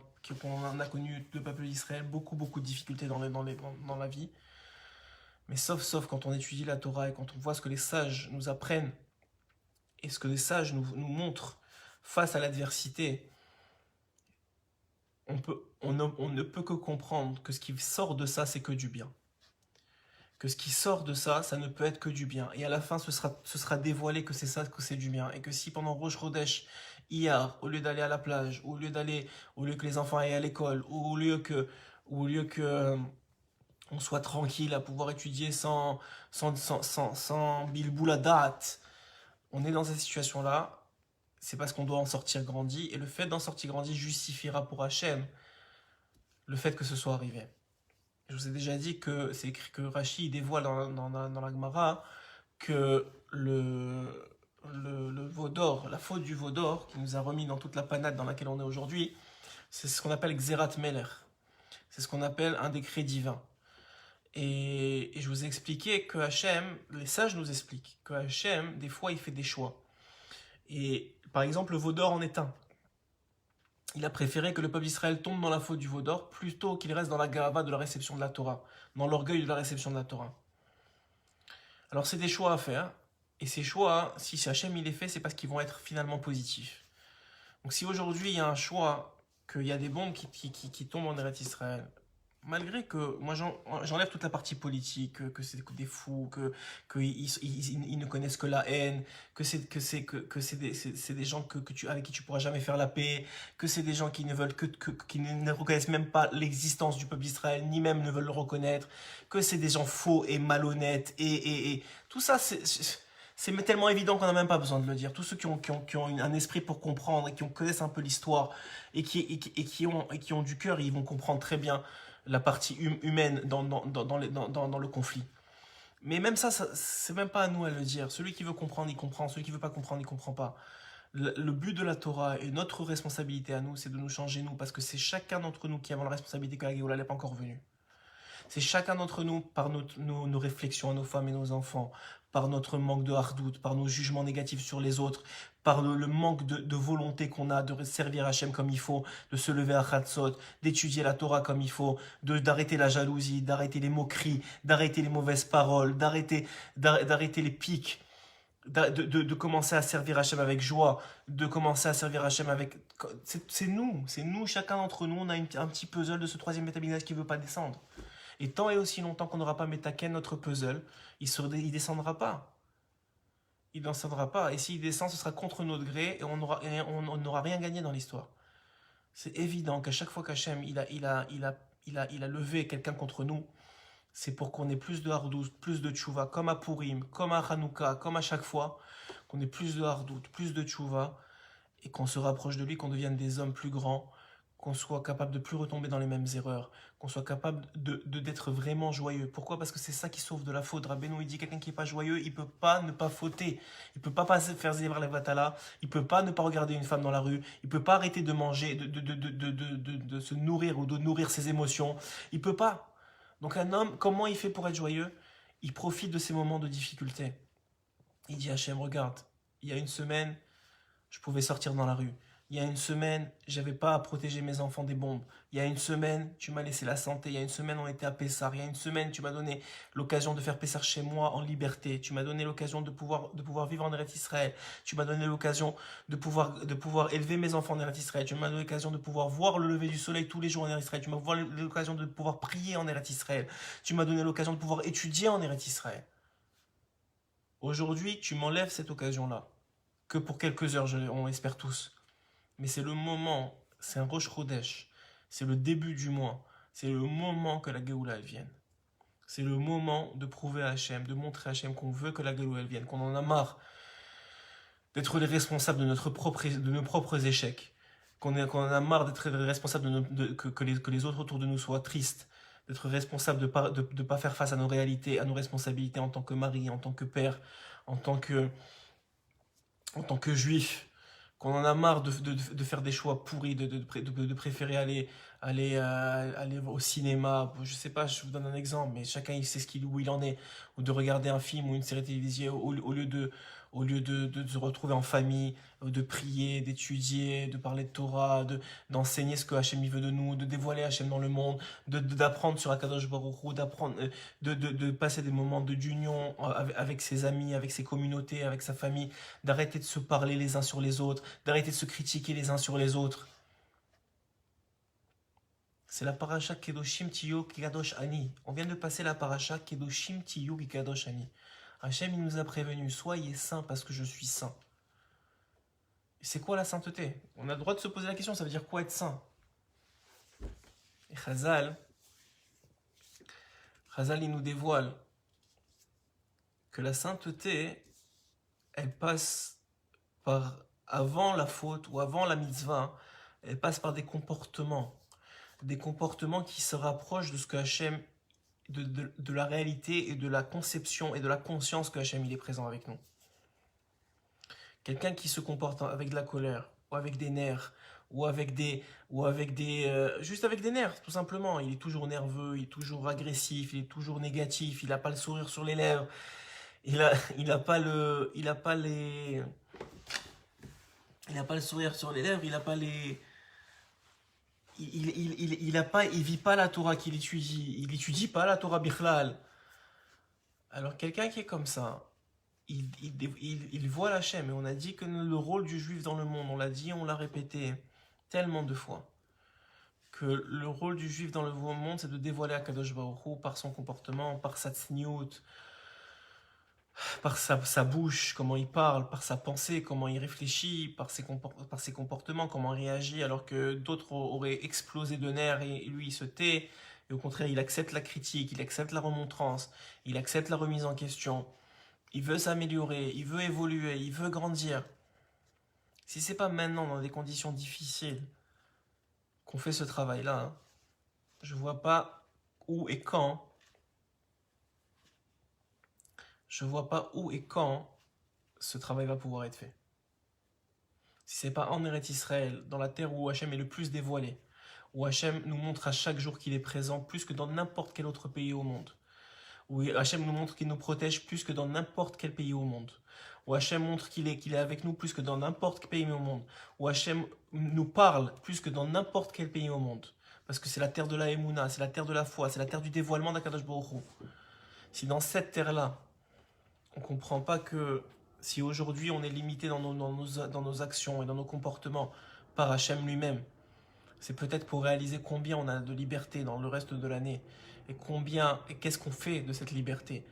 a connu, le peuple d'Israël, beaucoup, beaucoup de difficultés dans la vie. Mais sauf quand on étudie la Torah et quand on voit ce que les sages nous apprennent et ce que les sages nous montrent face à l'adversité, on ne peut que comprendre que ce qui sort de ça, c'est que du bien. que ce qui sort de ça, ça ne peut être que du bien. Et à la fin, ce sera dévoilé que c'est ça, que c'est du bien. Et que si pendant Rosh Chodesh, hier, au lieu d'aller à la plage, au lieu que les enfants aillent à l'école, au lieu que on soit tranquille à pouvoir étudier sans bilboula date, on est dans cette situation-là, c'est parce qu'on doit en sortir grandi. Et le fait d'en sortir grandi justifiera pour Hachem le fait que ce soit arrivé. Je vous ai déjà dit que c'est écrit que Rashi dévoile dans la Gemara que le veau d'or, la faute du veau d'or, qui nous a remis dans toute la panade dans laquelle on est aujourd'hui, c'est ce qu'on appelle Xerat Meler. C'est ce qu'on appelle un décret divin. Et je vous ai expliqué que Hachem, les sages nous expliquent que Hachem, des fois, il fait des choix. Et par exemple, le veau d'or en est un. Il a préféré que le peuple d'Israël tombe dans la faute du veau d'or plutôt qu'il reste dans la gava de la réception de la Torah, dans l'orgueil de la réception de la Torah. Alors c'est des choix à faire, et ces choix, si Hachem il les fait, c'est parce qu'ils vont être finalement positifs. Donc si aujourd'hui il y a un choix, qu'il y a des bombes qui tombent en Eretz Israël, malgré que moi j'enlève toute la partie politique, que c'est des fous, que ils ne connaissent que la haine, que c'est des gens avec qui tu pourras jamais faire la paix, que c'est des gens qui ne veulent qui ne reconnaissent même pas l'existence du peuple d'Israël, ni même ne veulent le reconnaître, que c'est des gens faux et malhonnêtes, et tout ça c'est tellement évident qu'on n'a même pas besoin de le dire. Tous ceux qui ont un esprit pour comprendre et qui connaissent un peu l'histoire et qui ont du cœur, ils vont comprendre très bien la partie humaine dans le conflit. Mais même ça, c'est même pas à nous à le dire. Celui qui veut comprendre, il comprend. Celui qui veut pas comprendre, il comprend pas. Le but de la Torah et notre responsabilité à nous, c'est de nous changer nous, parce que c'est chacun d'entre nous qui avons la responsabilité que la Géoula n'est pas encore venue. C'est chacun d'entre nous, par nos réflexions à nos femmes et nos enfants, par notre manque de hardout, par nos jugements négatifs sur les autres, par le manque de volonté qu'on a de servir Hachem comme il faut, de se lever à Chatzot, d'étudier la Torah comme il faut, d'arrêter la jalousie, d'arrêter les moqueries, d'arrêter les mauvaises paroles, d'arrêter les piques, de commencer à servir Hachem avec joie, de commencer à servir Hachem avec... C'est nous, chacun d'entre nous, on a un petit puzzle de ce troisième métabigage qui ne veut pas descendre. Et tant et aussi longtemps qu'on n'aura pas métaken notre puzzle, il descendra pas. Il descendra pas. Et s'il descend, ce sera contre notre gré et on n'aura rien gagné dans l'histoire. C'est évident qu'à chaque fois qu'Hachem il a levé quelqu'un contre nous, c'est pour qu'on ait plus de hardout, plus de tchouva, comme à Purim, comme à Hanouka, comme à chaque fois, qu'on ait plus de hardout, plus de tchouva, et qu'on se rapproche de lui, qu'on devienne des hommes plus grands, qu'on soit capable de plus retomber dans les mêmes erreurs, qu'on soit capable d'être vraiment joyeux. Pourquoi? Parce que c'est ça qui sauve de la faute. Rabbeinu, il dit quelqu'un qui n'est pas joyeux, il peut pas ne pas fauter. Il peut pas faire zévar la vatala, il peut pas ne pas regarder une femme dans la rue, il peut pas arrêter de manger, de se nourrir ou de nourrir ses émotions. Il peut pas. Donc un homme, comment il fait pour être joyeux? Il profite de ces moments de difficulté. Il dit Hachem, regarde, il y a une semaine, je pouvais sortir dans la rue. Il y a une semaine, j'avais pas à protéger mes enfants des bombes. Il y a une semaine, tu m'as laissé la santé. Il y a une semaine, on était à Pessar. Il y a une semaine, tu m'as donné l'occasion de faire Pessar chez moi en liberté. Tu m'as donné l'occasion de pouvoir vivre en Eretz Israël. Tu m'as donné l'occasion de pouvoir élever mes enfants en Eretz Israël. Tu m'as donné l'occasion de pouvoir voir le lever du soleil tous les jours en Eretz Israël. Tu m'as donné l'occasion de pouvoir prier en Eretz Israël. Tu m'as donné l'occasion de pouvoir étudier en Eretz Israël. Aujourd'hui, tu m'enlèves cette occasion-là. Que pour quelques heures, on espère tous. Mais c'est le moment, c'est un Rosh Chodesh, c'est le début du mois, c'est le moment que la Géoula elle vienne. C'est le moment de prouver à Hachem, de montrer à Hachem qu'on veut que la Géoula elle vienne, qu'on en a marre d'être les responsables de nos propres échecs, qu'on en a marre d'être les responsables que les autres autour de nous soient tristes, d'être responsables de pas faire face à nos réalités, à nos responsabilités en tant que mari, en tant que père, en tant que juif, qu'on en a marre de faire des choix pourris, de préférer aller au cinéma. Je sais pas, je vous donne un exemple, mais chacun il sait où il en est, ou de regarder un film ou une série télévisée au lieu de se retrouver en famille, de prier, d'étudier, de parler de Torah, d'enseigner ce que Hachem il veut de nous, de dévoiler Hachem dans le monde, d'apprendre sur Akadosh Baruch Hu, d'apprendre, de passer des moments d'union avec ses amis, avec ses communautés, avec sa famille, d'arrêter de se parler les uns sur les autres, d'arrêter de se critiquer les uns sur les autres. C'est la paracha Kedoshim Tiyo Kadosh Ani. On vient de passer la paracha Kedoshim Tiyo Kadosh Ani. Hachem, il nous a prévenu, soyez saints parce que je suis saint. C'est quoi la sainteté? On a le droit de se poser la question, ça veut dire quoi être saint? Et Chazal, il nous dévoile que la sainteté, elle passe par, avant la faute ou avant la mitzvah, elle passe par des comportements qui se rapprochent de ce que Hachem, de la réalité et de la conception et de la conscience que Hachem il est présent avec nous. Quelqu'un qui se comporte avec de la colère, ou avec des nerfs, juste avec des nerfs, tout simplement. Il est toujours nerveux, il est toujours agressif, il est toujours négatif, il n'a pas le sourire sur les lèvres, il a pas le sourire sur les lèvres, il vit pas la Torah qu'il étudie, il étudie pas la Torah Bichlal. Alors quelqu'un qui est comme ça, il voit l'Hachem, et on a dit que le rôle du juif dans le monde, on l'a dit, on l'a répété tellement de fois, que le rôle du juif dans le monde, c'est de dévoiler Akadosh Baruch Hu par son comportement, par sa tzniut, par sa bouche, comment il parle, par sa pensée, comment il réfléchit, par ses comportements, comment il réagit, alors que d'autres auraient explosé de nerfs et lui il se tait, et au contraire il accepte la critique, il accepte la remontrance, il accepte la remise en question, il veut s'améliorer, il veut évoluer, il veut grandir. Si c'est pas maintenant dans des conditions difficiles qu'on fait ce travail-là, hein, je vois pas où et quand ce travail va pouvoir être fait. Si c'est pas en Eretz Israël, dans la terre où Hachem est le plus dévoilé, où Hachem nous montre à chaque jour qu'il est présent plus que dans n'importe quel autre pays au monde, où Hachem nous montre qu'il nous protège plus que dans n'importe quel pays au monde, où Hachem montre qu'il est avec nous plus que dans n'importe quel pays au monde, où Hachem nous parle plus que dans n'importe quel pays au monde, parce que c'est la terre de la Emouna, c'est la terre de la foi, c'est la terre du dévoilement d'Akadosh Baruch Hu. Si dans cette terre-là, on ne comprend pas que si aujourd'hui on est limité dans nos actions et dans nos comportements par Hachem lui-même, c'est peut-être pour réaliser combien on a de liberté dans le reste de l'année, et qu'est-ce qu'on fait de cette liberté,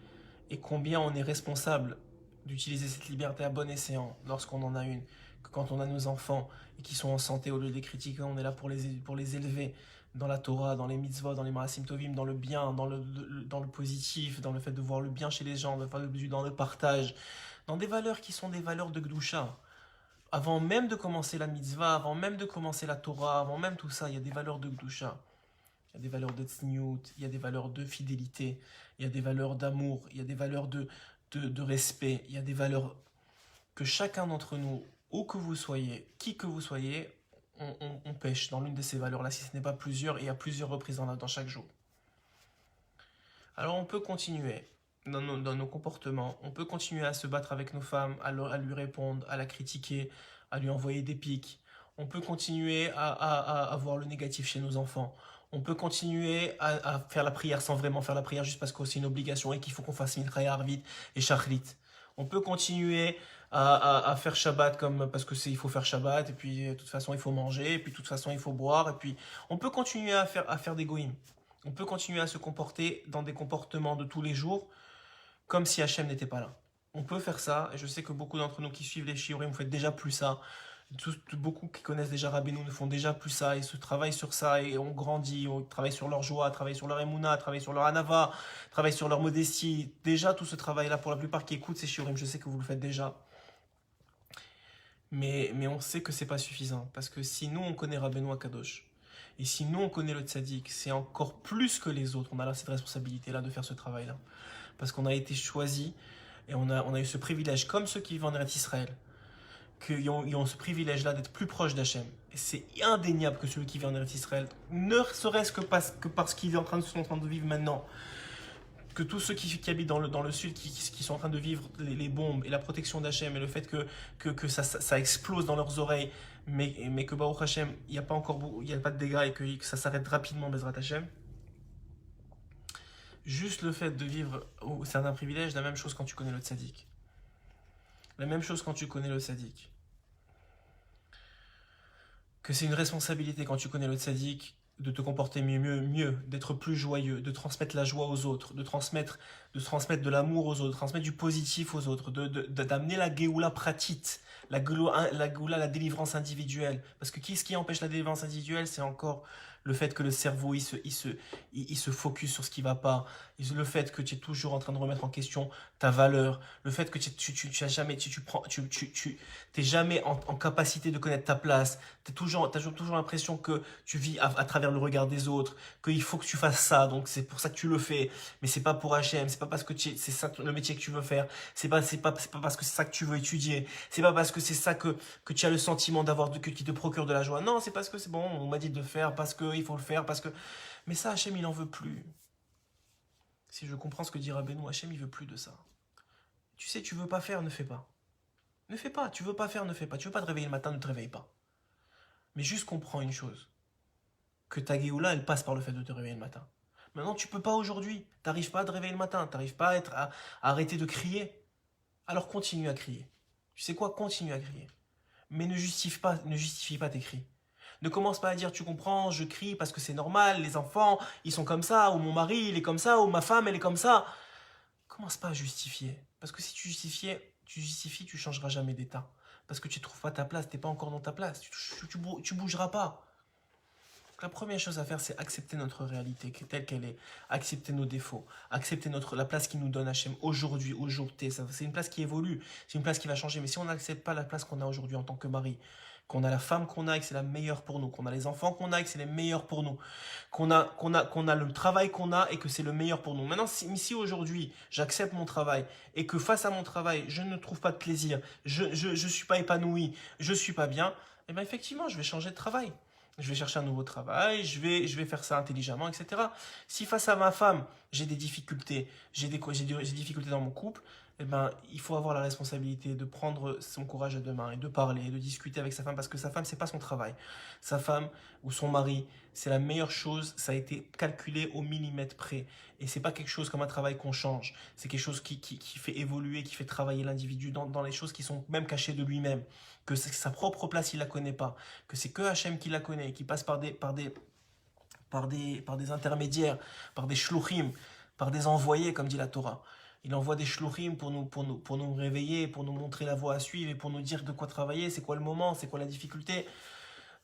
et combien on est responsable d'utiliser cette liberté à bon escient lorsqu'on en a une, que quand on a nos enfants et qui sont en santé, au lieu de les critiquer, on est là pour les élever dans la Torah, dans les mitzvot, dans les marasim tovim, dans le bien, dans le positif, dans le fait de voir le bien chez les gens, dans le partage, dans des valeurs qui sont des valeurs de Gdusha. Avant même de commencer la mitzvah, avant même de commencer la Torah, avant même tout ça, il y a des valeurs de Gdusha. Il y a des valeurs de tzniut, il y a des valeurs de fidélité, il y a des valeurs d'amour, il y a des valeurs de respect, il y a des valeurs que chacun d'entre nous, où que vous soyez, qui que vous soyez, on pêche dans l'une de ces valeurs-là, si ce n'est pas plusieurs, et à plusieurs reprises dans chaque jour. Alors on peut continuer dans nos comportements, on peut continuer à se battre avec nos femmes, à lui répondre, à la critiquer, à lui envoyer des pics. On peut continuer à voir le négatif chez nos enfants. On peut continuer à faire la prière sans vraiment faire la prière, juste parce que c'est une obligation et qu'il faut qu'on fasse Mincha Arvit et Shachrit. On peut continuer à faire Shabbat parce que il faut faire Shabbat, et puis de toute façon il faut manger, et puis de toute façon il faut boire, et puis on peut continuer à faire des goïms. On peut continuer à se comporter dans des comportements de tous les jours, comme si Hachem n'était pas là. On peut faire ça, et je sais que beaucoup d'entre nous qui suivent les shiurim, vous faites déjà plus ça. Beaucoup qui connaissent déjà Rabbeinu ne font déjà plus ça, et se travaillent sur ça, et on grandit, on travaille sur leur joie, travaille sur leur émouna, travaille sur leur anava, travaille sur leur modestie. Déjà tout ce travail-là, pour la plupart qui écoutent ces shiurim, je sais que vous le faites déjà. Mais on sait que c'est pas suffisant, parce que si nous on connaît Rabbeinu Akadosh, et si nous on connaît le tzaddik, c'est encore plus que les autres, on a là cette responsabilité-là de faire ce travail-là. Parce qu'on a été choisi, et on a eu ce privilège, comme ceux qui vivent en Eretz Israël, qu'ils ont ce privilège-là d'être plus proches d'Hachem. Et c'est indéniable que celui qui vit en Eretz Israël, ne serait-ce que parce qu'ils sont en train de vivre maintenant, que tous ceux qui habitent dans le sud, qui sont en train de vivre les bombes et la protection d'Hachem, et le fait que ça explose dans leurs oreilles, mais que Baruch Hachem, il n'y a pas de dégâts, et que ça s'arrête rapidement, Bezrat Hachem. Juste le fait de vivre, c'est un privilège, la même chose quand tu connais le tzaddik. La même chose quand tu connais le tzaddik. Que c'est une responsabilité quand tu connais le tzaddik de te comporter mieux, d'être plus joyeux, de transmettre la joie aux autres, de transmettre de l'amour aux autres, de transmettre du positif aux autres, d'amener la Géoula pratique, la délivrance individuelle. Parce que qu'est-ce qui empêche la délivrance individuelle? C'est encore le fait que le cerveau, il se focus sur ce qui va pas. Le fait que tu es toujours en train de remettre en question ta valeur. Le fait que tu as jamais, t'es jamais en capacité de connaître ta place. T'as toujours l'impression que tu vis à travers le regard des autres, qu'il faut que tu fasses ça, donc c'est pour ça que tu le fais, mais c'est pas pour HM, c'est pas parce que c'est ça le métier que tu veux faire, c'est pas parce que c'est ça que tu veux étudier, c'est pas parce que c'est ça que tu as le sentiment qui te procure de la joie. Non, c'est parce que c'est bon, on m'a dit de le faire, parce qu'il faut le faire, parce que. Mais ça, HM, il en veut plus. Si je comprends ce que dit Rabbeinu, HM, il veut plus de ça. Tu sais, tu veux pas faire, ne fais pas. Ne fais pas, tu veux pas faire, ne fais pas. Tu veux pas te réveiller le matin, ne te réveille pas. Mais juste comprends une chose, que ta Géoula, elle passe par le fait de te réveiller le matin. Maintenant, tu peux pas aujourd'hui. T'arrives pas à te réveiller le matin. T'arrives pas à arrêter de crier. Alors continue à crier. Tu sais quoi? Continue à crier. Mais ne justifie pas tes cris. Ne commence pas à dire, tu comprends, je crie parce que c'est normal, les enfants, ils sont comme ça, ou mon mari, il est comme ça, ou ma femme, elle est comme ça. Commence pas à justifier. Parce que si tu justifies, tu changeras jamais d'état. Parce que tu trouves pas ta place, t'es pas encore dans ta place. Tu bougeras pas. La première chose à faire, c'est accepter notre réalité telle qu'elle est, accepter nos défauts, accepter la place qu'il nous donne Hachem aujourd'hui, au jour T. C'est une place qui évolue, c'est une place qui va changer. Mais si on n'accepte pas la place qu'on a aujourd'hui en tant que mari, qu'on a la femme qu'on a et que c'est la meilleure pour nous, qu'on a les enfants qu'on a et que c'est les meilleurs pour nous, qu'on a le travail qu'on a et que c'est le meilleur pour nous. Maintenant, si aujourd'hui j'accepte mon travail et que face à mon travail, je ne trouve pas de plaisir, je suis pas épanoui, je suis pas bien, eh bien effectivement, je vais changer de travail. Je vais chercher un nouveau travail, je vais faire ça intelligemment, etc. Si face à ma femme, j'ai des difficultés, j'ai des difficultés dans mon couple, eh ben, il faut avoir la responsabilité de prendre son courage à deux mains et de parler, de discuter avec sa femme, parce que sa femme, c'est pas son travail. Sa femme ou son mari, c'est la meilleure chose, ça a été calculé au millimètre près. Et c'est pas quelque chose comme un travail qu'on change, c'est quelque chose qui fait évoluer, qui fait travailler l'individu dans les choses qui sont même cachées de lui-même, que sa propre place, il la connaît pas, que c'est que Hachem qui la connaît, qui passe par des intermédiaires, par des shluchim, par des envoyés, comme dit la Torah. Il envoie des shluchim pour nous réveiller, pour nous montrer la voie à suivre et pour nous dire de quoi travailler, c'est quoi le moment, c'est quoi la difficulté.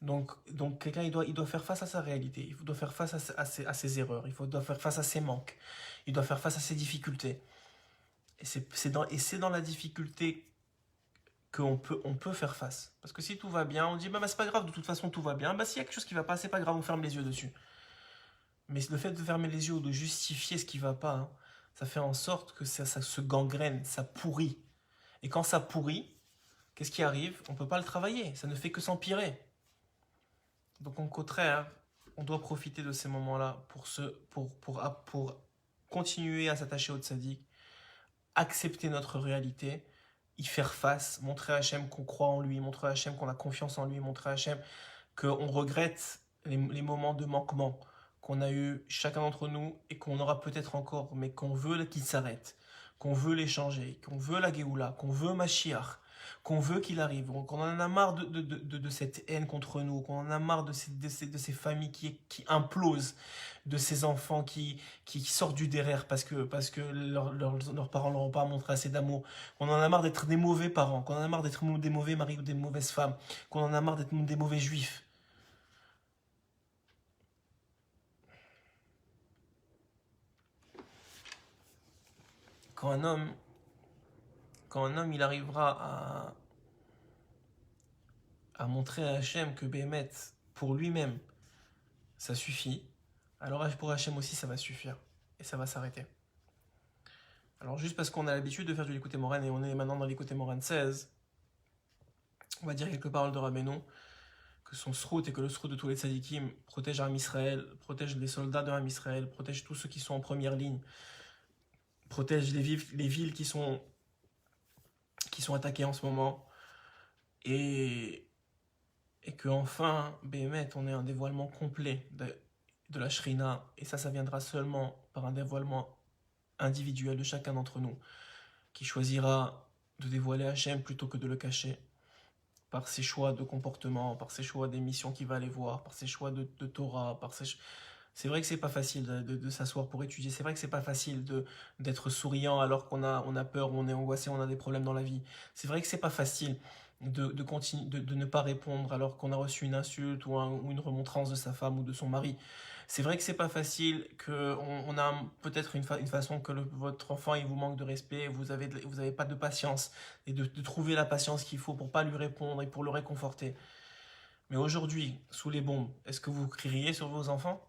Donc quelqu'un, il doit faire face à sa réalité, il doit faire face à ses erreurs, doit faire face à ses manques, il doit faire face à ses difficultés. Et c'est dans la difficulté qu'on peut faire face. Parce que si tout va bien, on dit, bah c'est pas grave, de toute façon tout va bien. Bah s'il y a quelque chose qui va pas, c'est pas grave, on ferme les yeux dessus. Mais le fait de fermer les yeux ou de justifier ce qui va pas, hein, ça fait en sorte que ça se gangrène, ça pourrit. Et quand ça pourrit, qu'est-ce qui arrive? On peut pas le travailler, ça ne fait que s'empirer. Donc au contraire, on doit profiter de ces moments-là pour continuer à s'attacher au tzaddik, accepter notre réalité, y faire face, montrer à Hachem qu'on croit en lui, montrer à Hachem qu'on a confiance en lui, montrer à Hachem qu'on regrette les moments de manquement qu'on a eu chacun d'entre nous et qu'on aura peut-être encore, mais qu'on veut qu'ils s'arrêtent, qu'on veut les changer, qu'on veut la Géoula, qu'on veut Mashiach, qu'on veut qu'il arrive, qu'on en a marre de cette haine contre nous, qu'on en a marre de ces familles qui implosent, de ces enfants qui sortent du derrière parce que leurs parents ne leur ont pas montré assez d'amour, qu'on en a marre d'être des mauvais parents, qu'on en a marre d'être des mauvais maris ou des mauvaises femmes, qu'on en a marre d'être des mauvais juifs. Quand un homme, quand un homme il arrivera à montrer à Hachem que Béhémet, pour lui-même, ça suffit, alors pour Hachem aussi ça va suffire. Et ça va s'arrêter. Alors juste parce qu'on a l'habitude de faire du l'écouté Moran et on est maintenant dans l'écouté Moran 16, on va dire quelques paroles de Rabbeinu, que son srout et que le srout de tous les tzadikim protège Am Israël, protège les soldats de Am Israël, protège tous ceux qui sont en première ligne, protège les villes qui sont attaquées en ce moment, et que enfin, Béhémet, on ait un dévoilement complet de la Shrina, et ça viendra seulement par un dévoilement individuel de chacun d'entre nous, qui choisira de dévoiler Hachem plutôt que de le cacher, par ses choix de comportement, par ses choix d'émissions qu'il va aller voir, par ses choix de Torah, c'est vrai que c'est pas facile de s'asseoir pour étudier, c'est vrai que c'est pas facile d'être souriant alors on a peur, on est angoissé, on a des problèmes dans la vie. C'est vrai que c'est pas facile continuer, de ne pas répondre alors qu'on a reçu une insulte ou une remontrance de sa femme ou de son mari. C'est vrai que c'est pas facile, que on a peut-être une façon que votre enfant il vous manque de respect, vous avez pas de patience, et de trouver la patience qu'il faut pour pas lui répondre et pour le réconforter. Mais aujourd'hui, sous les bombes, est-ce que vous crieriez sur vos enfants?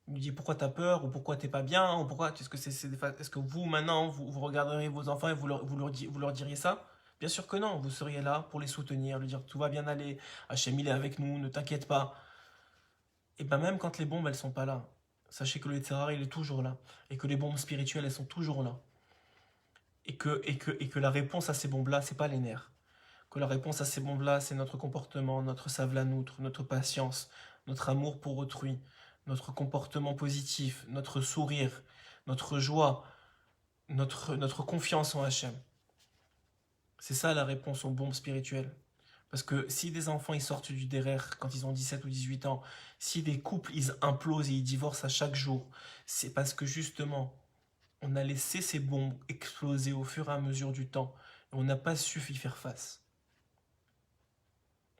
Vous dites pourquoi t'as peur, ou pourquoi t'es pas bien, ou pourquoi est-ce que est-ce que vous maintenant vous regarderiez vos enfants et vous leur diriez ça? Bien sûr que non, vous seriez là pour les soutenir, lui dire tout va bien aller, Hachem il est avec nous, ne t'inquiète pas. Et bien même quand les bombes elles sont pas là, sachez que le Yetzirah il est toujours là, et que les bombes spirituelles elles sont toujours là, et que la réponse à ces bombes là c'est pas les nerfs, que la réponse à ces bombes là c'est notre comportement, notre savlanoutre, notre patience, notre amour pour autrui, notre comportement positif, notre sourire, notre joie, notre confiance en Hachem. C'est ça la réponse aux bombes spirituelles. Parce que si des enfants ils sortent du derrière quand ils ont 17 ou 18 ans, si des couples ils implosent et ils divorcent à chaque jour, c'est parce que justement, on a laissé ces bombes exploser au fur et à mesure du temps. Et on n'a pas su y faire face.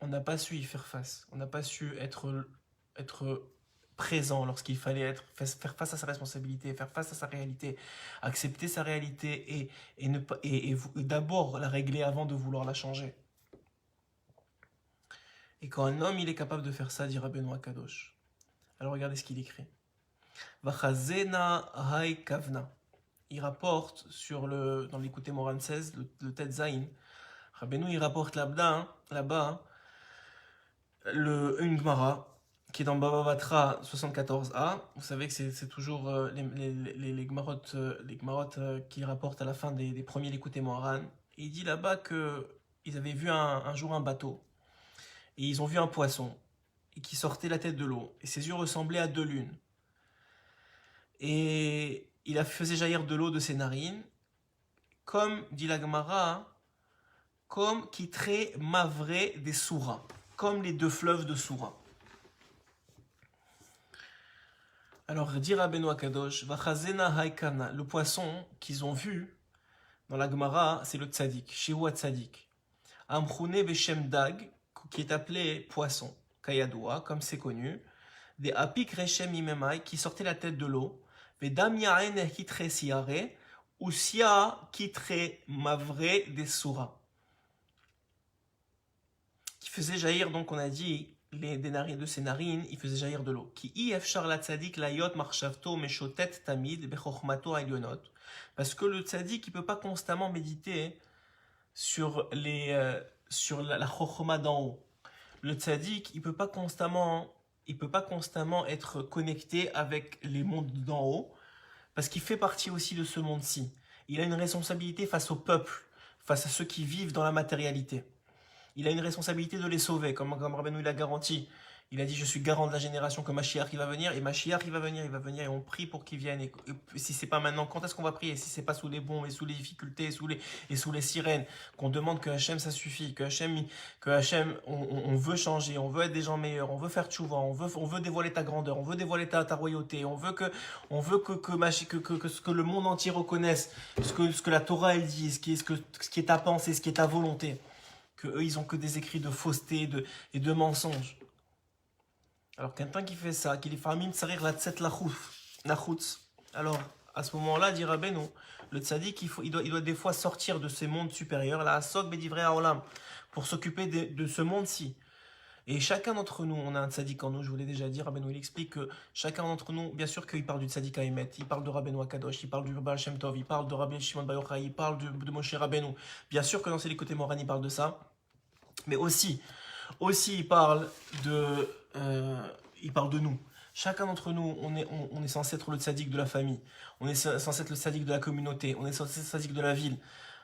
On n'a pas su y faire face. On n'a pas su être présent lorsqu'il fallait faire face à sa responsabilité, faire face à sa réalité, accepter sa réalité et d'abord la régler avant de vouloir la changer. Et quand un homme il est capable de faire ça, dira Benoît Kadosh. Alors regardez ce qu'il écrit. Vachazena hay kavna. Il rapporte dans l'écouté Moran 16, le Tet Zain. Rabbeinu il rapporte là-bas, une Gemara qui est dans Baba Batra 74a. Vous savez que c'est toujours les Gemarotes qui rapportent à la fin des premiers l'écouté Moran. Il dit là-bas qu'ils avaient vu un jour un bateau. Et ils ont vu un poisson qui sortait la tête de l'eau. Et ses yeux ressemblaient à deux lunes. Et il faisait jaillir de l'eau de ses narines, comme, dit la Gemara, comme qui trait mavré des Souras, comme les deux fleuves de Soura. Alors, dit Rabbeinu Kadosh, Vachazena haikana, le poisson qu'ils ont vu dans la Gemara, c'est le tzaddik, Shehu tzaddik. Amchoune beshem dag, qui est appelé poisson, kayadoua, comme c'est connu, des apik rechem imemai, qui sortait la tête de l'eau, des dam yaen kitre siare, ou sia kitre mavre des soura, qui faisait jaillir, donc on a dit, des narines de ses narines, il faisait jaillir de l'eau. Qui if shar la tzadik layot marshavto meshotet tamid bechochmato alyonot, parce que le tzadik il peut pas constamment méditer sur la chokhma d'en haut. Le tzaddik, il peut pas constamment être connecté avec les mondes d'en haut, parce qu'il fait partie aussi de ce monde-ci. Il a une responsabilité face au peuple, face à ceux qui vivent dans la matérialité. Il a une responsabilité de les sauver, comme Rabbeinu l'a garanti. Il a dit, je suis garant de la génération que Mashiach il va venir, et Mashiach il va venir, et on prie pour qu'il vienne. Et si c'est pas maintenant, quand est-ce qu'on va prier? Si c'est pas sous les bombes, et sous les difficultés, et sous les sirènes, qu'on demande que Hachem ça suffit, que Hachem on veut changer, on veut être des gens meilleurs, on veut faire tchouva, on veut dévoiler ta grandeur, on veut dévoiler ta royauté, on veut que le monde entier reconnaisse ce que la Torah elle dit, ce qui est ta pensée, ce qui est ta volonté. Que eux ils ont que des écrits de fausseté et de mensonges. Alors quelqu'un qui fait ça, qui les famim tsarir la tset lachutz, alors à ce moment-là, dit Rabbeinu, le tzaddik il doit des fois sortir de ces mondes supérieurs, la asok bedivrei haolam, pour s'occuper de ce monde-ci. Et chacun d'entre nous, on a un tzaddik en nous, je vous l'ai déjà dit, Rabbeinu il explique que chacun d'entre nous, bien sûr qu'il parle du tzaddik Haemet, il parle de Rabbeinu Akadosh, il parle du Baal Shem Tov, il parle de Rabbi Shimon Bar Yochai, il parle de Moshe Rabbeinu. Bien sûr que dans ces côtés Moran, il parle de ça, mais aussi il parle de nous. Chacun d'entre nous, on est censé être le tzaddik de la famille, on est censé être le tzaddik de la communauté, on est censé être le tzaddik de la ville.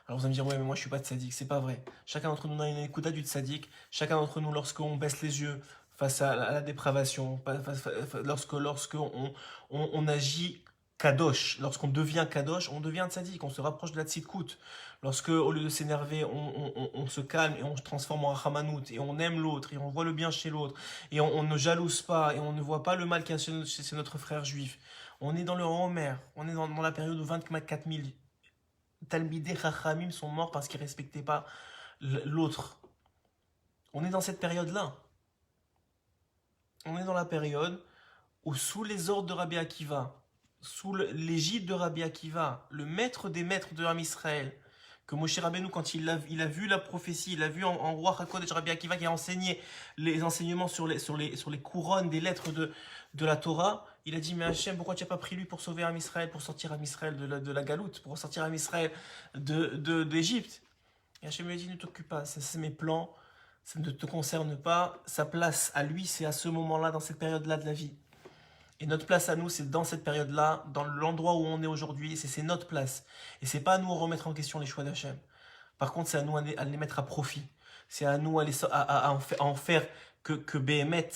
Alors vous allez me dire, ouais, mais moi je suis pas tzaddik, c'est pas vrai. Chacun d'entre nous a une écoute du tzaddik, chacun d'entre nous, lorsqu'on baisse les yeux face à la dépravation, lorsqu'on agit kadosh. Lorsqu'on devient kadosh, on devient tzaddik, on se rapproche de la tzidkout. Lorsque, au lieu de s'énerver, on se calme et on se transforme en rachamanout, et on aime l'autre, et on voit le bien chez l'autre, et on ne jalouse pas, et on ne voit pas le mal qu'il y a chez notre frère juif. On est dans le Homer, on est dans la période où 24 000 Talmidei Chachamim sont morts parce qu'ils ne respectaient pas l'autre. On est dans cette période-là. On est dans la période où, sous les ordres de Rabbi Akiva, sous l'égide de Rabbi Akiva, le maître des maîtres de Ham Israël, que Moshe Rabbeinu, quand il a vu la prophétie, il a vu en roi HaKodesh Rabbi Akiva qui a enseigné les enseignements sur les couronnes des lettres de la Torah, il a dit, mais Hachem, pourquoi tu n'as pas pris lui pour sauver Ham Israël, pour sortir Ham Israël de la galoute, pour sortir Ham Israël d'Égypte? Et Hachem lui a dit, ne t'occupe pas, ça c'est mes plans, ça ne te concerne pas, sa place à lui, c'est à ce moment-là, dans cette période-là de la vie. Et notre place à nous, c'est dans cette période-là, dans l'endroit où on est aujourd'hui, c'est notre place. Et c'est pas à nous de remettre en question les choix d'Hachem. Par contre, c'est à nous à les mettre à profit. C'est à nous à en faire que Béhémet,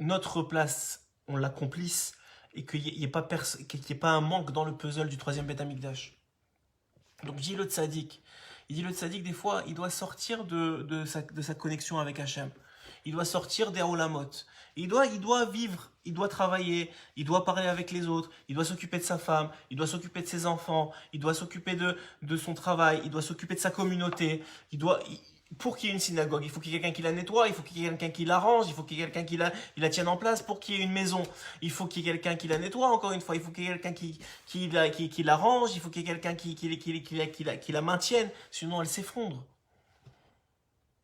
notre place, on l'accomplisse et qu'il n'y ait pas un manque dans le puzzle du troisième Beth Amikdash. Donc, dit le tzaddik. Il dit le tzaddik, des fois, il doit sortir de sa connexion avec Hachem. Il doit sortir des Olamot. Il doit vivre, il doit travailler, il doit parler avec les autres, il doit s'occuper de sa femme, il doit s'occuper de ses enfants, il doit s'occuper de son travail, il doit s'occuper de sa communauté. Pour qu'il y ait une synagogue, il faut qu'il y ait quelqu'un qui la nettoie, il faut qu'il y ait quelqu'un qui l'arrange, il faut qu'il y ait quelqu'un qui la tienne en place. Pour qu'il y ait une maison, il faut qu'il y ait quelqu'un qui la nettoie, encore une fois, il faut qu'il y ait quelqu'un qui l'arrange, il faut qu'il y ait quelqu'un qui la maintienne, sinon elle s'effondre.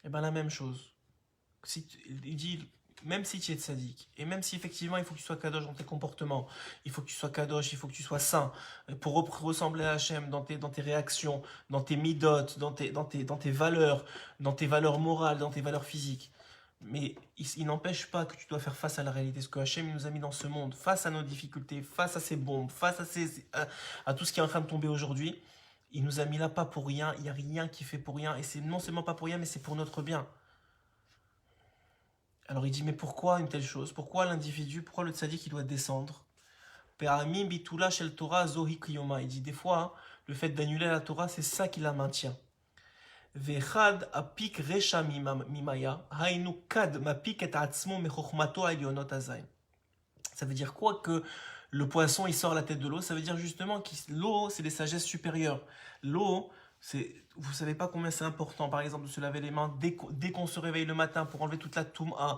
Et bien la même chose. Il dit, même si tu es tzaddik, et même si effectivement il faut que tu sois kadosh dans tes comportements, il faut que tu sois kadosh, il faut que tu sois saint, pour ressembler à Hachem dans tes réactions, dans tes midot, dans tes valeurs morales, dans tes valeurs physiques. Mais il n'empêche pas que tu dois faire face à la réalité, ce que Hachem nous a mis dans ce monde, face à nos difficultés, face à ces bombes, face à tout ce qui est en train de tomber aujourd'hui. Il nous a mis là pas pour rien, il n'y a rien qui fait pour rien, et c'est non seulement pas pour rien, mais c'est pour notre bien. Alors il dit, mais pourquoi une telle chose? Pourquoi l'individu, pourquoi le tzaddik, il doit descendre? Il dit, des fois, le fait d'annuler la Torah, c'est ça qui la maintient. Ça veut dire quoi que le poisson, il sort la tête de l'eau? Ça veut dire justement que l'eau, c'est des sagesses supérieures. L'eau, vous ne savez pas combien c'est important, par exemple, de se laver les mains dès qu'on se réveille le matin pour enlever toute la touma.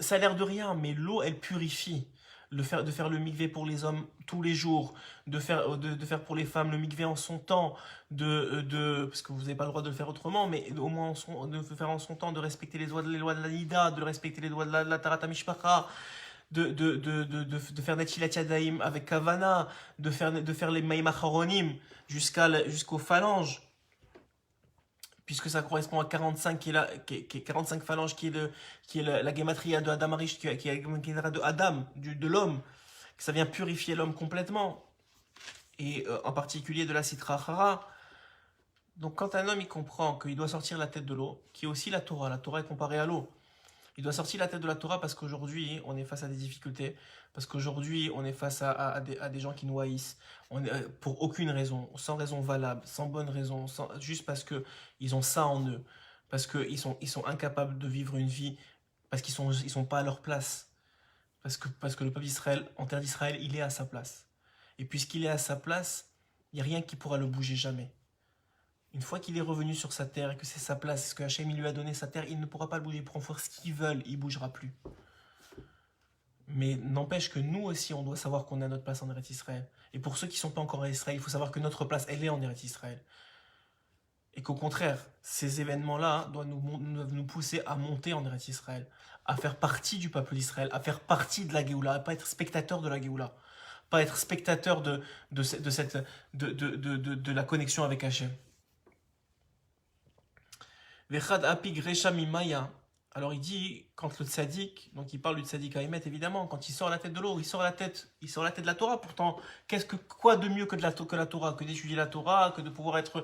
Ça a l'air de rien, mais l'eau, elle purifie. De faire le mikvé pour les hommes tous les jours, de faire pour les femmes le mikvé en son temps, parce que vous n'avez pas le droit de le faire autrement, mais au moins de le faire en son temps, de respecter les lois de la Nida, de respecter les lois de la Tarata Mishpacha, de faire Netilat Yadayim avec Kavana, de faire les Maïm Acharonim jusqu'aux phalanges, puisque ça correspond à 45 qui est 45 phalanges qui est la gematria de Adam Arish, qui est la gematria de Adam, de l'homme, que ça vient purifier l'homme complètement, et en particulier de la Sitra Achara. Donc quand un homme il comprend qu'il doit sortir la tête de l'eau, qui est aussi la Torah est comparée à l'eau, il doit sortir la tête de la Torah parce qu'aujourd'hui, on est face à des difficultés, parce qu'aujourd'hui, on est face à des gens qui nous haïssent, pour aucune raison, sans raison valable, sans bonne raison, juste parce qu'ils ont ça en eux, parce qu'ils sont incapables de vivre une vie, parce qu'ils sont pas à leur place, parce que le peuple d'Israël, en terre d'Israël, il est à sa place. Et puisqu'il est à sa place, il n'y a rien qui pourra le bouger jamais. Une fois qu'il est revenu sur sa terre et que c'est sa place, ce que Hachem lui a donné sa terre, il ne pourra pas le bouger. Il pourra faire ce qu'il veut, il ne bougera plus. Mais n'empêche que nous aussi, on doit savoir qu'on a notre place en Eretz Israël. Et pour ceux qui ne sont pas encore en Israël, il faut savoir que notre place, elle est en Eretz Israël. Et qu'au contraire, ces événements-là doivent nous pousser à monter en Eretz Israël, à faire partie du peuple d'Israël, à faire partie de la Géoula, à ne pas être spectateur de la Géoula, pas être spectateur de la connexion avec Hachem. Alors il dit, quand le tzaddik, donc il parle du tzaddik Haïmet évidemment, quand il sort la tête de l'eau, il sort la tête de la Torah. Pourtant, quoi de mieux que la Torah, que d'étudier la Torah, que de pouvoir être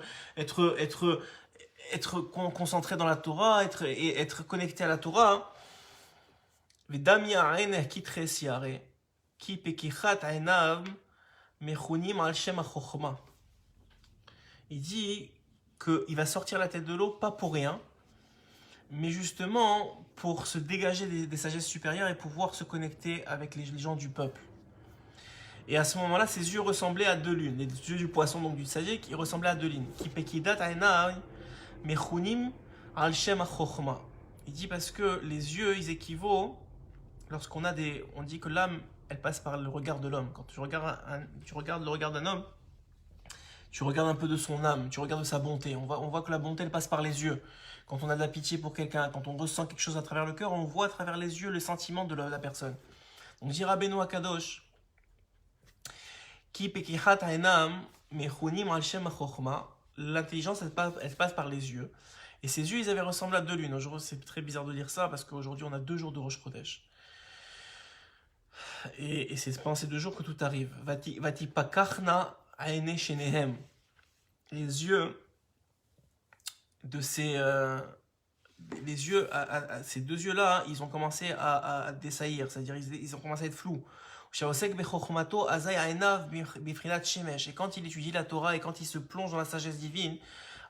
concentré dans la Torah, être connecté à la Torah. Mechunim al Shem HaChochma. Il dit qu'il va sortir la tête de l'eau, pas pour rien, mais justement pour se dégager des sagesses supérieures et pouvoir se connecter avec les gens du peuple. Et à ce moment-là, ses yeux ressemblaient à deux lunes. Les yeux du poisson, donc du tzaddik, ils ressemblaient à deux lunes. Ki pekidat ainai mechunim al Shem HaChochma. Il dit parce que les yeux, ils équivaut, lorsqu'on a des... On dit que l'âme, elle passe par le regard de l'homme. Quand tu regardes le regard d'un homme, tu regardes un peu de son âme, tu regardes de sa bonté. On voit que la bonté, elle passe par les yeux. Quand on a de la pitié pour quelqu'un, quand on ressent quelque chose à travers le cœur, on voit à travers les yeux le sentiment de la personne. Donc dit Rabbeinu Akadosh, Ki pekihat ainam mechunim al Shem HaChochma. L'intelligence, elle passe par les yeux. Et ses yeux, ils avaient ressemblé à deux lunes. Aujourd'hui, c'est très bizarre de dire ça parce qu'aujourd'hui, on a 2 jours de Rosh Chodesh. Et c'est pendant ces 2 jours que tout arrive. Vati pakachna aene shenehem. Les yeux de ces ces 2 yeux-là, ils ont commencé à dessaillir, c'est-à-dire ils ont commencé à être flous. Et quand il étudie la Torah et quand il se plonge dans la sagesse divine,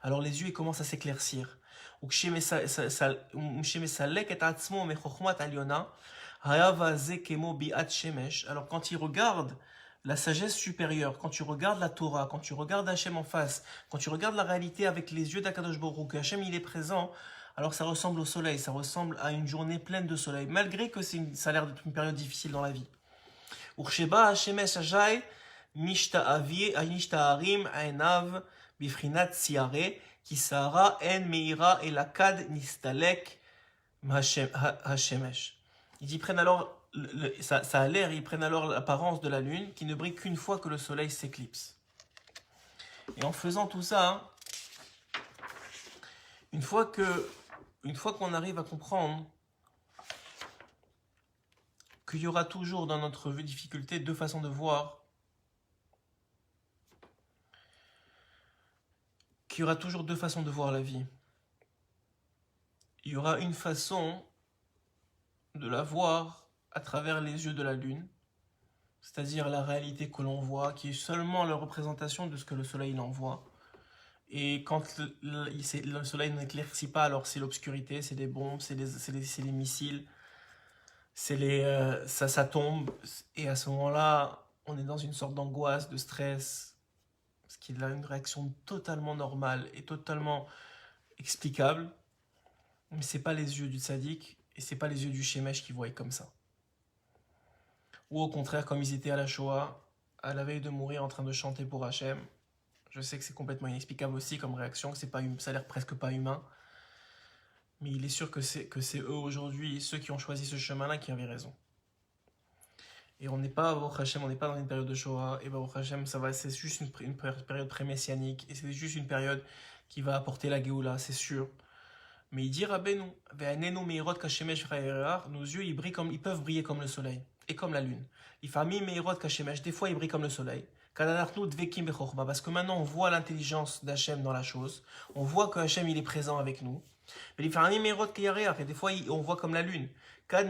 alors les yeux ils commencent à s'éclaircir. Alors quand il regarde la sagesse supérieure, quand tu regardes la Torah, quand tu regardes Hachem en face, quand tu regardes la réalité avec les yeux d'Akadosh Baruch Hu, que Hachem il est présent, alors ça ressemble au soleil, ça ressemble à une journée pleine de soleil, malgré que ça a l'air d'être une période difficile dans la vie. Ursheba Hashemesh Ajay, Nishta'arim Aenav, Bifrinat Siare, Kisara En Meira Elakad Nistalek Hashemesh. Ils prennent alors, ça a l'air, ils prennent alors l'apparence de la lune qui ne brille qu'une fois que le soleil s'éclipse. Et en faisant tout ça, une fois qu'on arrive à comprendre qu'il y aura toujours dans notre difficulté 2 façons de voir, qu'il y aura toujours 2 façons de voir la vie. Il y aura une façon de la voir à travers les yeux de la lune, c'est-à-dire la réalité que l'on voit, qui est seulement la représentation de ce que le soleil envoie. Et quand le soleil n'éclaircit pas, alors c'est l'obscurité, c'est les bombes, c'est les missiles, ça tombe. Et à ce moment-là, on est dans une sorte d'angoisse, de stress, ce qui est là une réaction totalement normale et totalement explicable. Mais c'est pas les yeux du tzaddik et c'est pas les yeux du shemesh qui voient comme ça. Ou au contraire, comme ils étaient à la Shoah, à la veille de mourir en train de chanter pour Hachem. Je sais que c'est complètement inexplicable aussi comme réaction, que ça a l'air presque pas humain. Mais il est sûr que c'est eux aujourd'hui, ceux qui ont choisi ce chemin-là, qui avaient raison. Et on n'est pas, Baruch Hashem, on n'est pas dans une période de Shoah. Et Baruch Hashem, c'est juste une période pré-messianique. Et c'est juste une période qui va apporter la Géoula, c'est sûr. Mais il dit Rabbeinu, nos yeux, ils peuvent briller comme le soleil et comme la lune. Des fois, ils brillent comme le soleil. Parce que maintenant, on voit l'intelligence d'Hachem dans la chose. On voit que Hachem, il est présent avec nous. Mais des fois, on voit comme la lune. Quand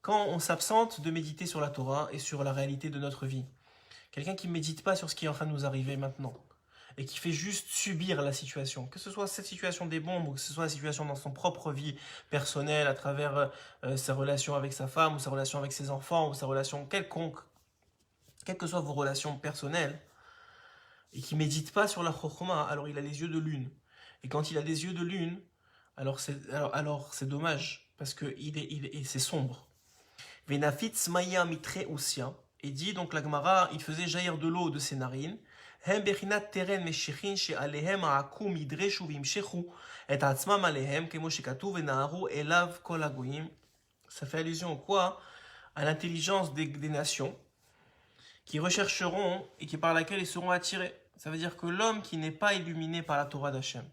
on s'absente de méditer sur la Torah et sur la réalité de notre vie. Quelqu'un qui ne médite pas sur ce qui est en train de nous arriver maintenant. Et qui fait juste subir la situation. Que ce soit cette situation des bombes, ou que ce soit la situation dans son propre vie personnelle, à travers sa relation avec sa femme, ou sa relation avec ses enfants, ou sa relation quelconque, quelles que soient vos relations personnelles, et qui ne médite pas sur la chokhmah, alors il a les yeux de lune. Et quand il a des yeux de lune, alors c'est dommage, parce que c'est sombre. Venafitz maya mitre usia, et dit donc la Gemara, il faisait jaillir de l'eau de ses narines, ça fait allusion quoi? À l'intelligence des nations qui rechercheront et par laquelle ils seront attirés. Ça veut dire que l'homme qui n'est pas illuminé par la Torah d'Hachem,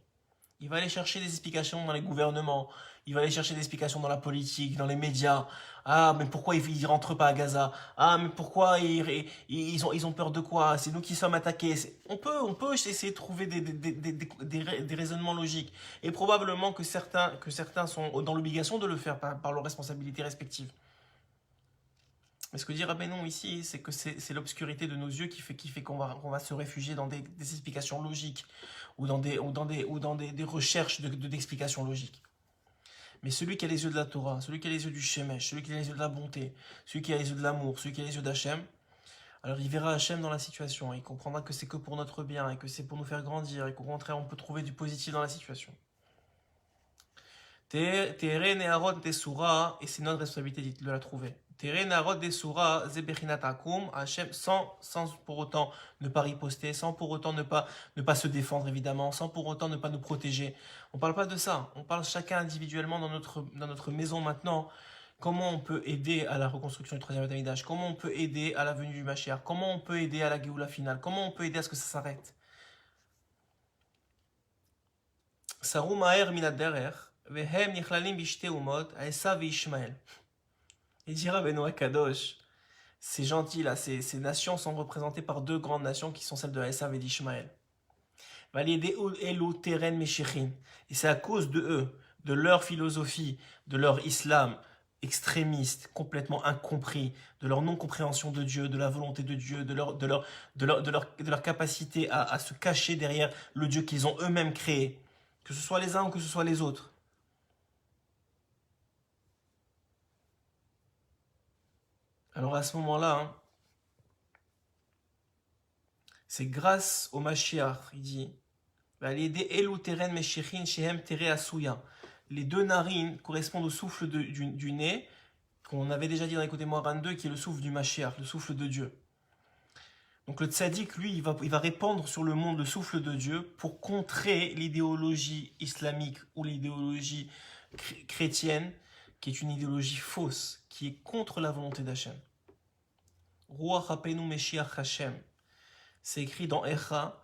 il va aller chercher des explications dans les gouvernements, il va aller chercher des explications dans la politique, dans les médias. Ah, mais pourquoi ils ne rentrent pas à Gaza? Ah, mais pourquoi ils ont peur de quoi? C'est nous qui sommes attaqués. On peut essayer de trouver des raisonnements logiques. Et probablement que certains sont dans l'obligation de le faire par leurs responsabilités respectives. Mais ce que dit Rabbeinu ici, c'est que c'est l'obscurité de nos yeux qui fait qu'on va se réfugier dans des explications logiques ou dans des recherches d'explications logiques. Mais celui qui a les yeux de la Torah, celui qui a les yeux du Shemesh, celui qui a les yeux de la bonté, celui qui a les yeux de l'amour, celui qui a les yeux d'Hachem, alors il verra Hachem dans la situation, il comprendra que c'est que pour notre bien et que c'est pour nous faire grandir et qu'au contraire on peut trouver du positif dans la situation. Tere Neharot Desura, et c'est notre responsabilité de la trouver. Tere Neharot Desura, Zebechinat Akum, Hachem, sans pour autant ne pas riposter, sans pour autant ne pas se défendre évidemment, sans pour autant ne pas nous protéger. On ne parle pas de ça, on parle chacun individuellement dans notre maison maintenant. Comment on peut aider à la reconstruction du troisième étage? Comment on peut aider à la venue du Mashiach? Comment on peut aider à la Géoula finale? Comment on peut aider à ce que ça s'arrête? Saru Maher Minad Derer. Vehem nichlalim bishte umot, Esav et Ishmael. Il dira Benoît Kadosh, ces gentils là, ces nations sont représentées par deux grandes nations qui sont celles de Esav et d'Ishmael. Et c'est à cause de eux, de leur philosophie, de leur islam extrémiste, complètement incompris, de leur non-compréhension de Dieu, de la volonté de Dieu, de leur capacité à se cacher derrière le Dieu qu'ils ont eux-mêmes créé, que ce soit les uns ou que ce soit les autres. Alors à ce moment-là, c'est grâce au Mashiach, il dit, les deux narines correspondent au souffle du nez, qu'on avait déjà dit dans l'écoute Moharan 2, qui est le souffle du Mashiach, le souffle de Dieu. Donc le tzaddik, lui, il va répandre sur le monde le souffle de Dieu pour contrer l'idéologie islamique ou l'idéologie chrétienne, qui est une idéologie fausse, qui est contre la volonté d'Hachem. Ruach Hapenu Meshiach Hashem. C'est écrit dans Echa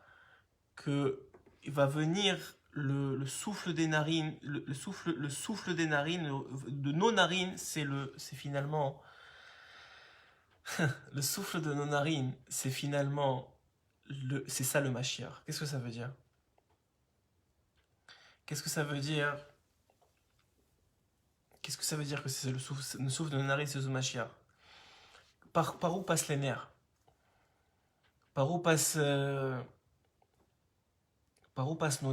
que il va venir le souffle des narines, le souffle des narines, de nos narines, c'est finalement le souffle de nos narines, c'est finalement c'est ça le Mashiach. Qu'est-ce que ça veut dire? Qu'est-ce que ça veut dire? Qu'est-ce que ça veut dire que c'est le souffle de nos narines, c'est le Mashiach? Par où passent les nerfs? Par où passent nos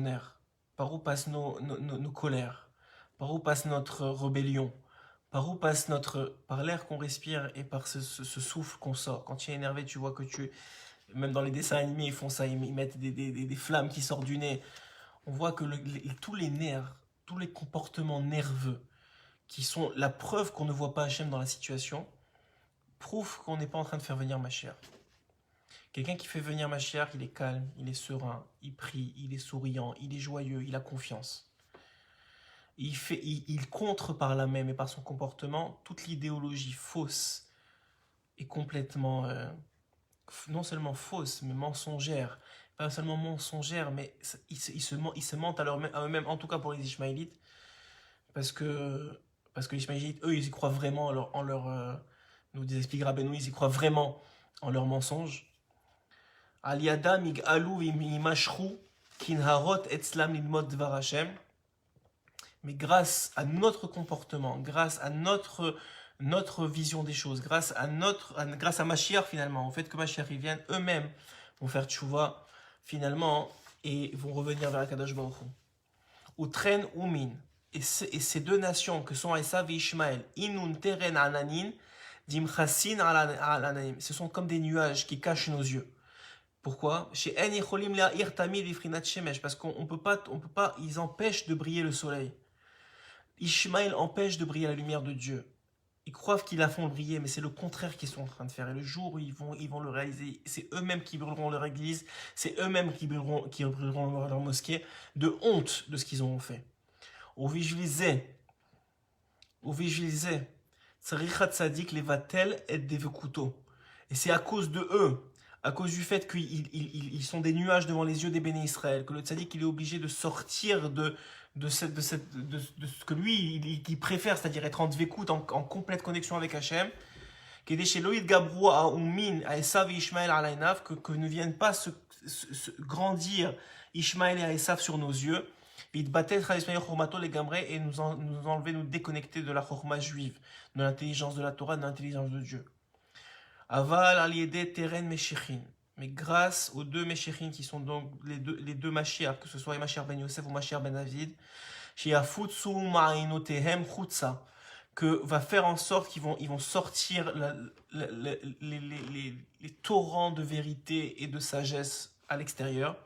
nerfs? Par où passent nos colères? Par où passe notre rébellion? Par l'air qu'on respire et par ce souffle qu'on sort. Quand tu es énervé, tu vois que même dans les dessins animés, ils font ça, ils mettent des flammes qui sortent du nez. On voit que tous les nerfs, tous les comportements nerveux, qui sont la preuve qu'on ne voit pas Hachem dans la situation, prouvent qu'on n'est pas en train de faire venir Mashiach. Quelqu'un qui fait venir Mashiach, il est calme, il est serein, il prie, il est souriant, il est joyeux, il a confiance. Il contre par là même et par son comportement toute l'idéologie fausse et complètement, non seulement fausse, mais mensongère. Pas seulement mensongère, mais ils se mentent à eux-mêmes, en tout cas pour les Ishmaélites, parce que les Ishmaélites, eux, ils y croient vraiment en leur nous explique Rabbeinu, ils y croient vraiment en leurs mensonges. Aliada migalu imashru kinharot etzlam lilmod dvar Hashem. Mais grâce à notre comportement, grâce à notre vision des choses, grâce à Mashiach finalement, au fait que Mashiach il vienne, eux-mêmes vont faire tchouva finalement et vont revenir vers Akadosh Baruch Hu. Utren umin, et ces deux nations que sont Esav et Ishmael, inun teren ananin, dimchasin alananim, ce sont comme des nuages qui cachent nos yeux. Pourquoi? Parce qu'on peut pas, ils empêchent de briller le soleil. Ishmaël empêche de briller la lumière de Dieu. Ils croient qu'ils la font briller, mais c'est le contraire qu'ils sont en train de faire. Et le jour où ils vont le réaliser, c'est eux-mêmes qui brûleront leur église, c'est eux-mêmes qui brûleront leur mosquée, de honte de ce qu'ils ont fait. Au vigilisé, Tzarichat Tzadik Levatel et Devekuto. Et c'est à cause de eux, à cause du fait qu'ils sont des nuages devant les yeux des béné Israël, que le Tzadik il est obligé de sortir de ce que lui il préfère, c'est-à-dire être en dvekout, en complète connexion avec Hachem, que ne viennent pas se grandir Ishmaël et Esav sur nos yeux, et nous enlever, nous déconnecter de la chorma juive, de l'intelligence de la Torah, de l'intelligence de Dieu. Aval aliede teren meshichin. Mais grâce aux deux meshichin qui sont donc les deux Mashiach, que ce soit Mashiach ben Yosef ou Mashiach ben David, shiafutsu ma'inotehem chutza, que va faire en sorte ils vont sortir les torrents de vérité et de sagesse à l'extérieur.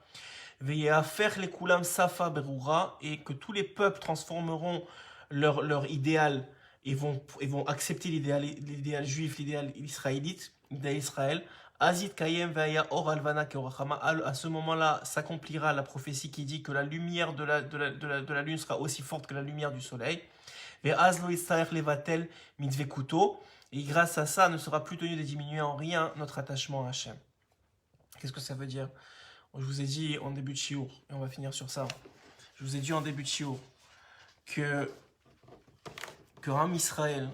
Veillez faire les kulam safa berura, et que tous les peuples transformeront leur idéal et vont accepter l'idéal juif, l'idéal israélite, l'idéal Israël. Azit kayem veya or alvana keorachama. À ce moment-là, s'accomplira la prophétie qui dit que la lumière de la lune sera aussi forte que la lumière du soleil. Ve azlo isaer levatel mitzveh kuto. Et grâce à ça, ne sera plus tenu de diminuer en rien notre attachement à Hachem. Qu'est-ce que ça veut dire? Je vous ai dit en début de shiur, et on va finir sur ça. Je vous ai dit en début de shiur que Ram Israël,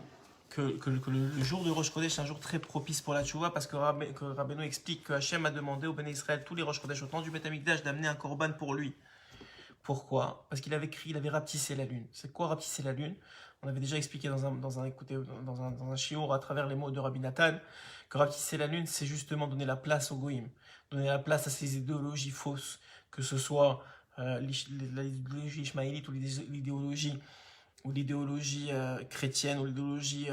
que le jour de Rosh Chodesh est un jour très propice pour la tchouva, parce que Rabbeinu explique que Hachem a demandé au Béné Israël tous les Rosh Chodesh au temps du Beth Amikdash d'amener un korban pour lui. Pourquoi? Parce qu'il avait rapetissé la lune. C'est quoi rapetisser la lune? On avait déjà expliqué dans un shiur à travers les mots de Rabbi Nathan que rapetisser la lune, c'est justement donner la place au goïm, donner la place à ces idéologies fausses, que ce soit l'idéologie ismaélite ou l'idéologie chrétienne ou l'idéologie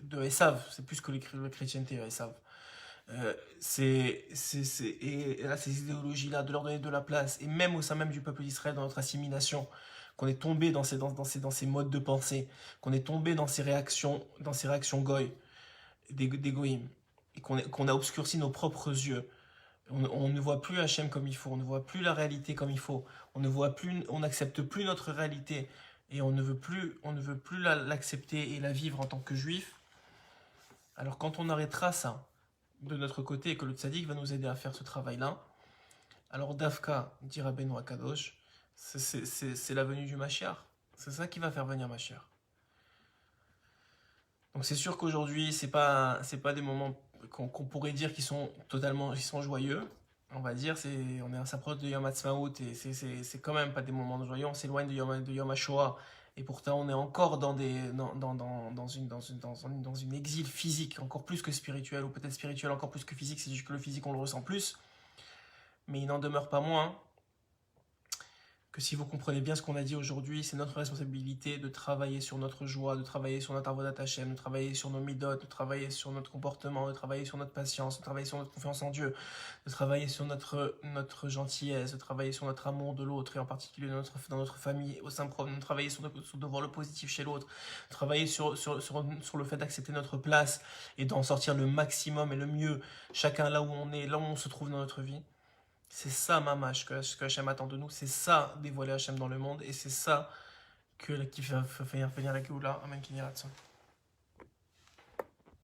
de Esav. C'est plus que la chrétienté Esav. Et là, ces idéologies-là, de leur donner de la place, et même au sein même du peuple d'Israël, dans notre assimilation, qu'on est tombé dans ces modes de pensée, qu'on est tombé dans ces réactions goy, des goïms, et qu'on a obscurci nos propres yeux. On ne voit plus Hachem comme il faut, on ne voit plus la réalité comme il faut, on n'accepte plus notre réalité, et on ne veut plus l'accepter et la vivre en tant que juif. Alors quand on arrêtera ça de notre côté et que le tzaddik va nous aider à faire ce travail-là, alors Dafka, dit Rabbeinu Akadosh, c'est la venue du Mashiach. C'est ça qui va faire venir Mashiach. Donc c'est sûr qu'aujourd'hui, c'est pas des moments qu'on pourrait dire qui sont joyeux. On va dire, on s'approche de Yom Ha'atzmaut et c'est quand même pas des moments joyeux. On s'éloigne de Yom HaShoah. Et pourtant, on est encore dans une exil physique, encore plus que spirituel, ou peut-être spirituel encore plus que physique, c'est juste que le physique, on le ressent plus. Mais il n'en demeure pas moins que si vous comprenez bien ce qu'on a dit aujourd'hui, c'est notre responsabilité de travailler sur notre joie, de travailler sur notre avodat Hashem, de travailler sur nos midot, de travailler sur notre comportement, de travailler sur notre patience, de travailler sur notre confiance en Dieu, de travailler sur notre gentillesse, de travailler sur notre amour de l'autre, et en particulier dans notre famille, au sein propre, de travailler de voir le positif chez l'autre, de travailler sur le fait d'accepter notre place et d'en sortir le maximum et le mieux, chacun là où on est, là où on se trouve dans notre vie. C'est ça, mamash, que Hachem attend de nous. C'est ça, dévoiler Hachem dans le monde. Et c'est ça qui va faire venir la Géoula. Amen, Kinyaratson.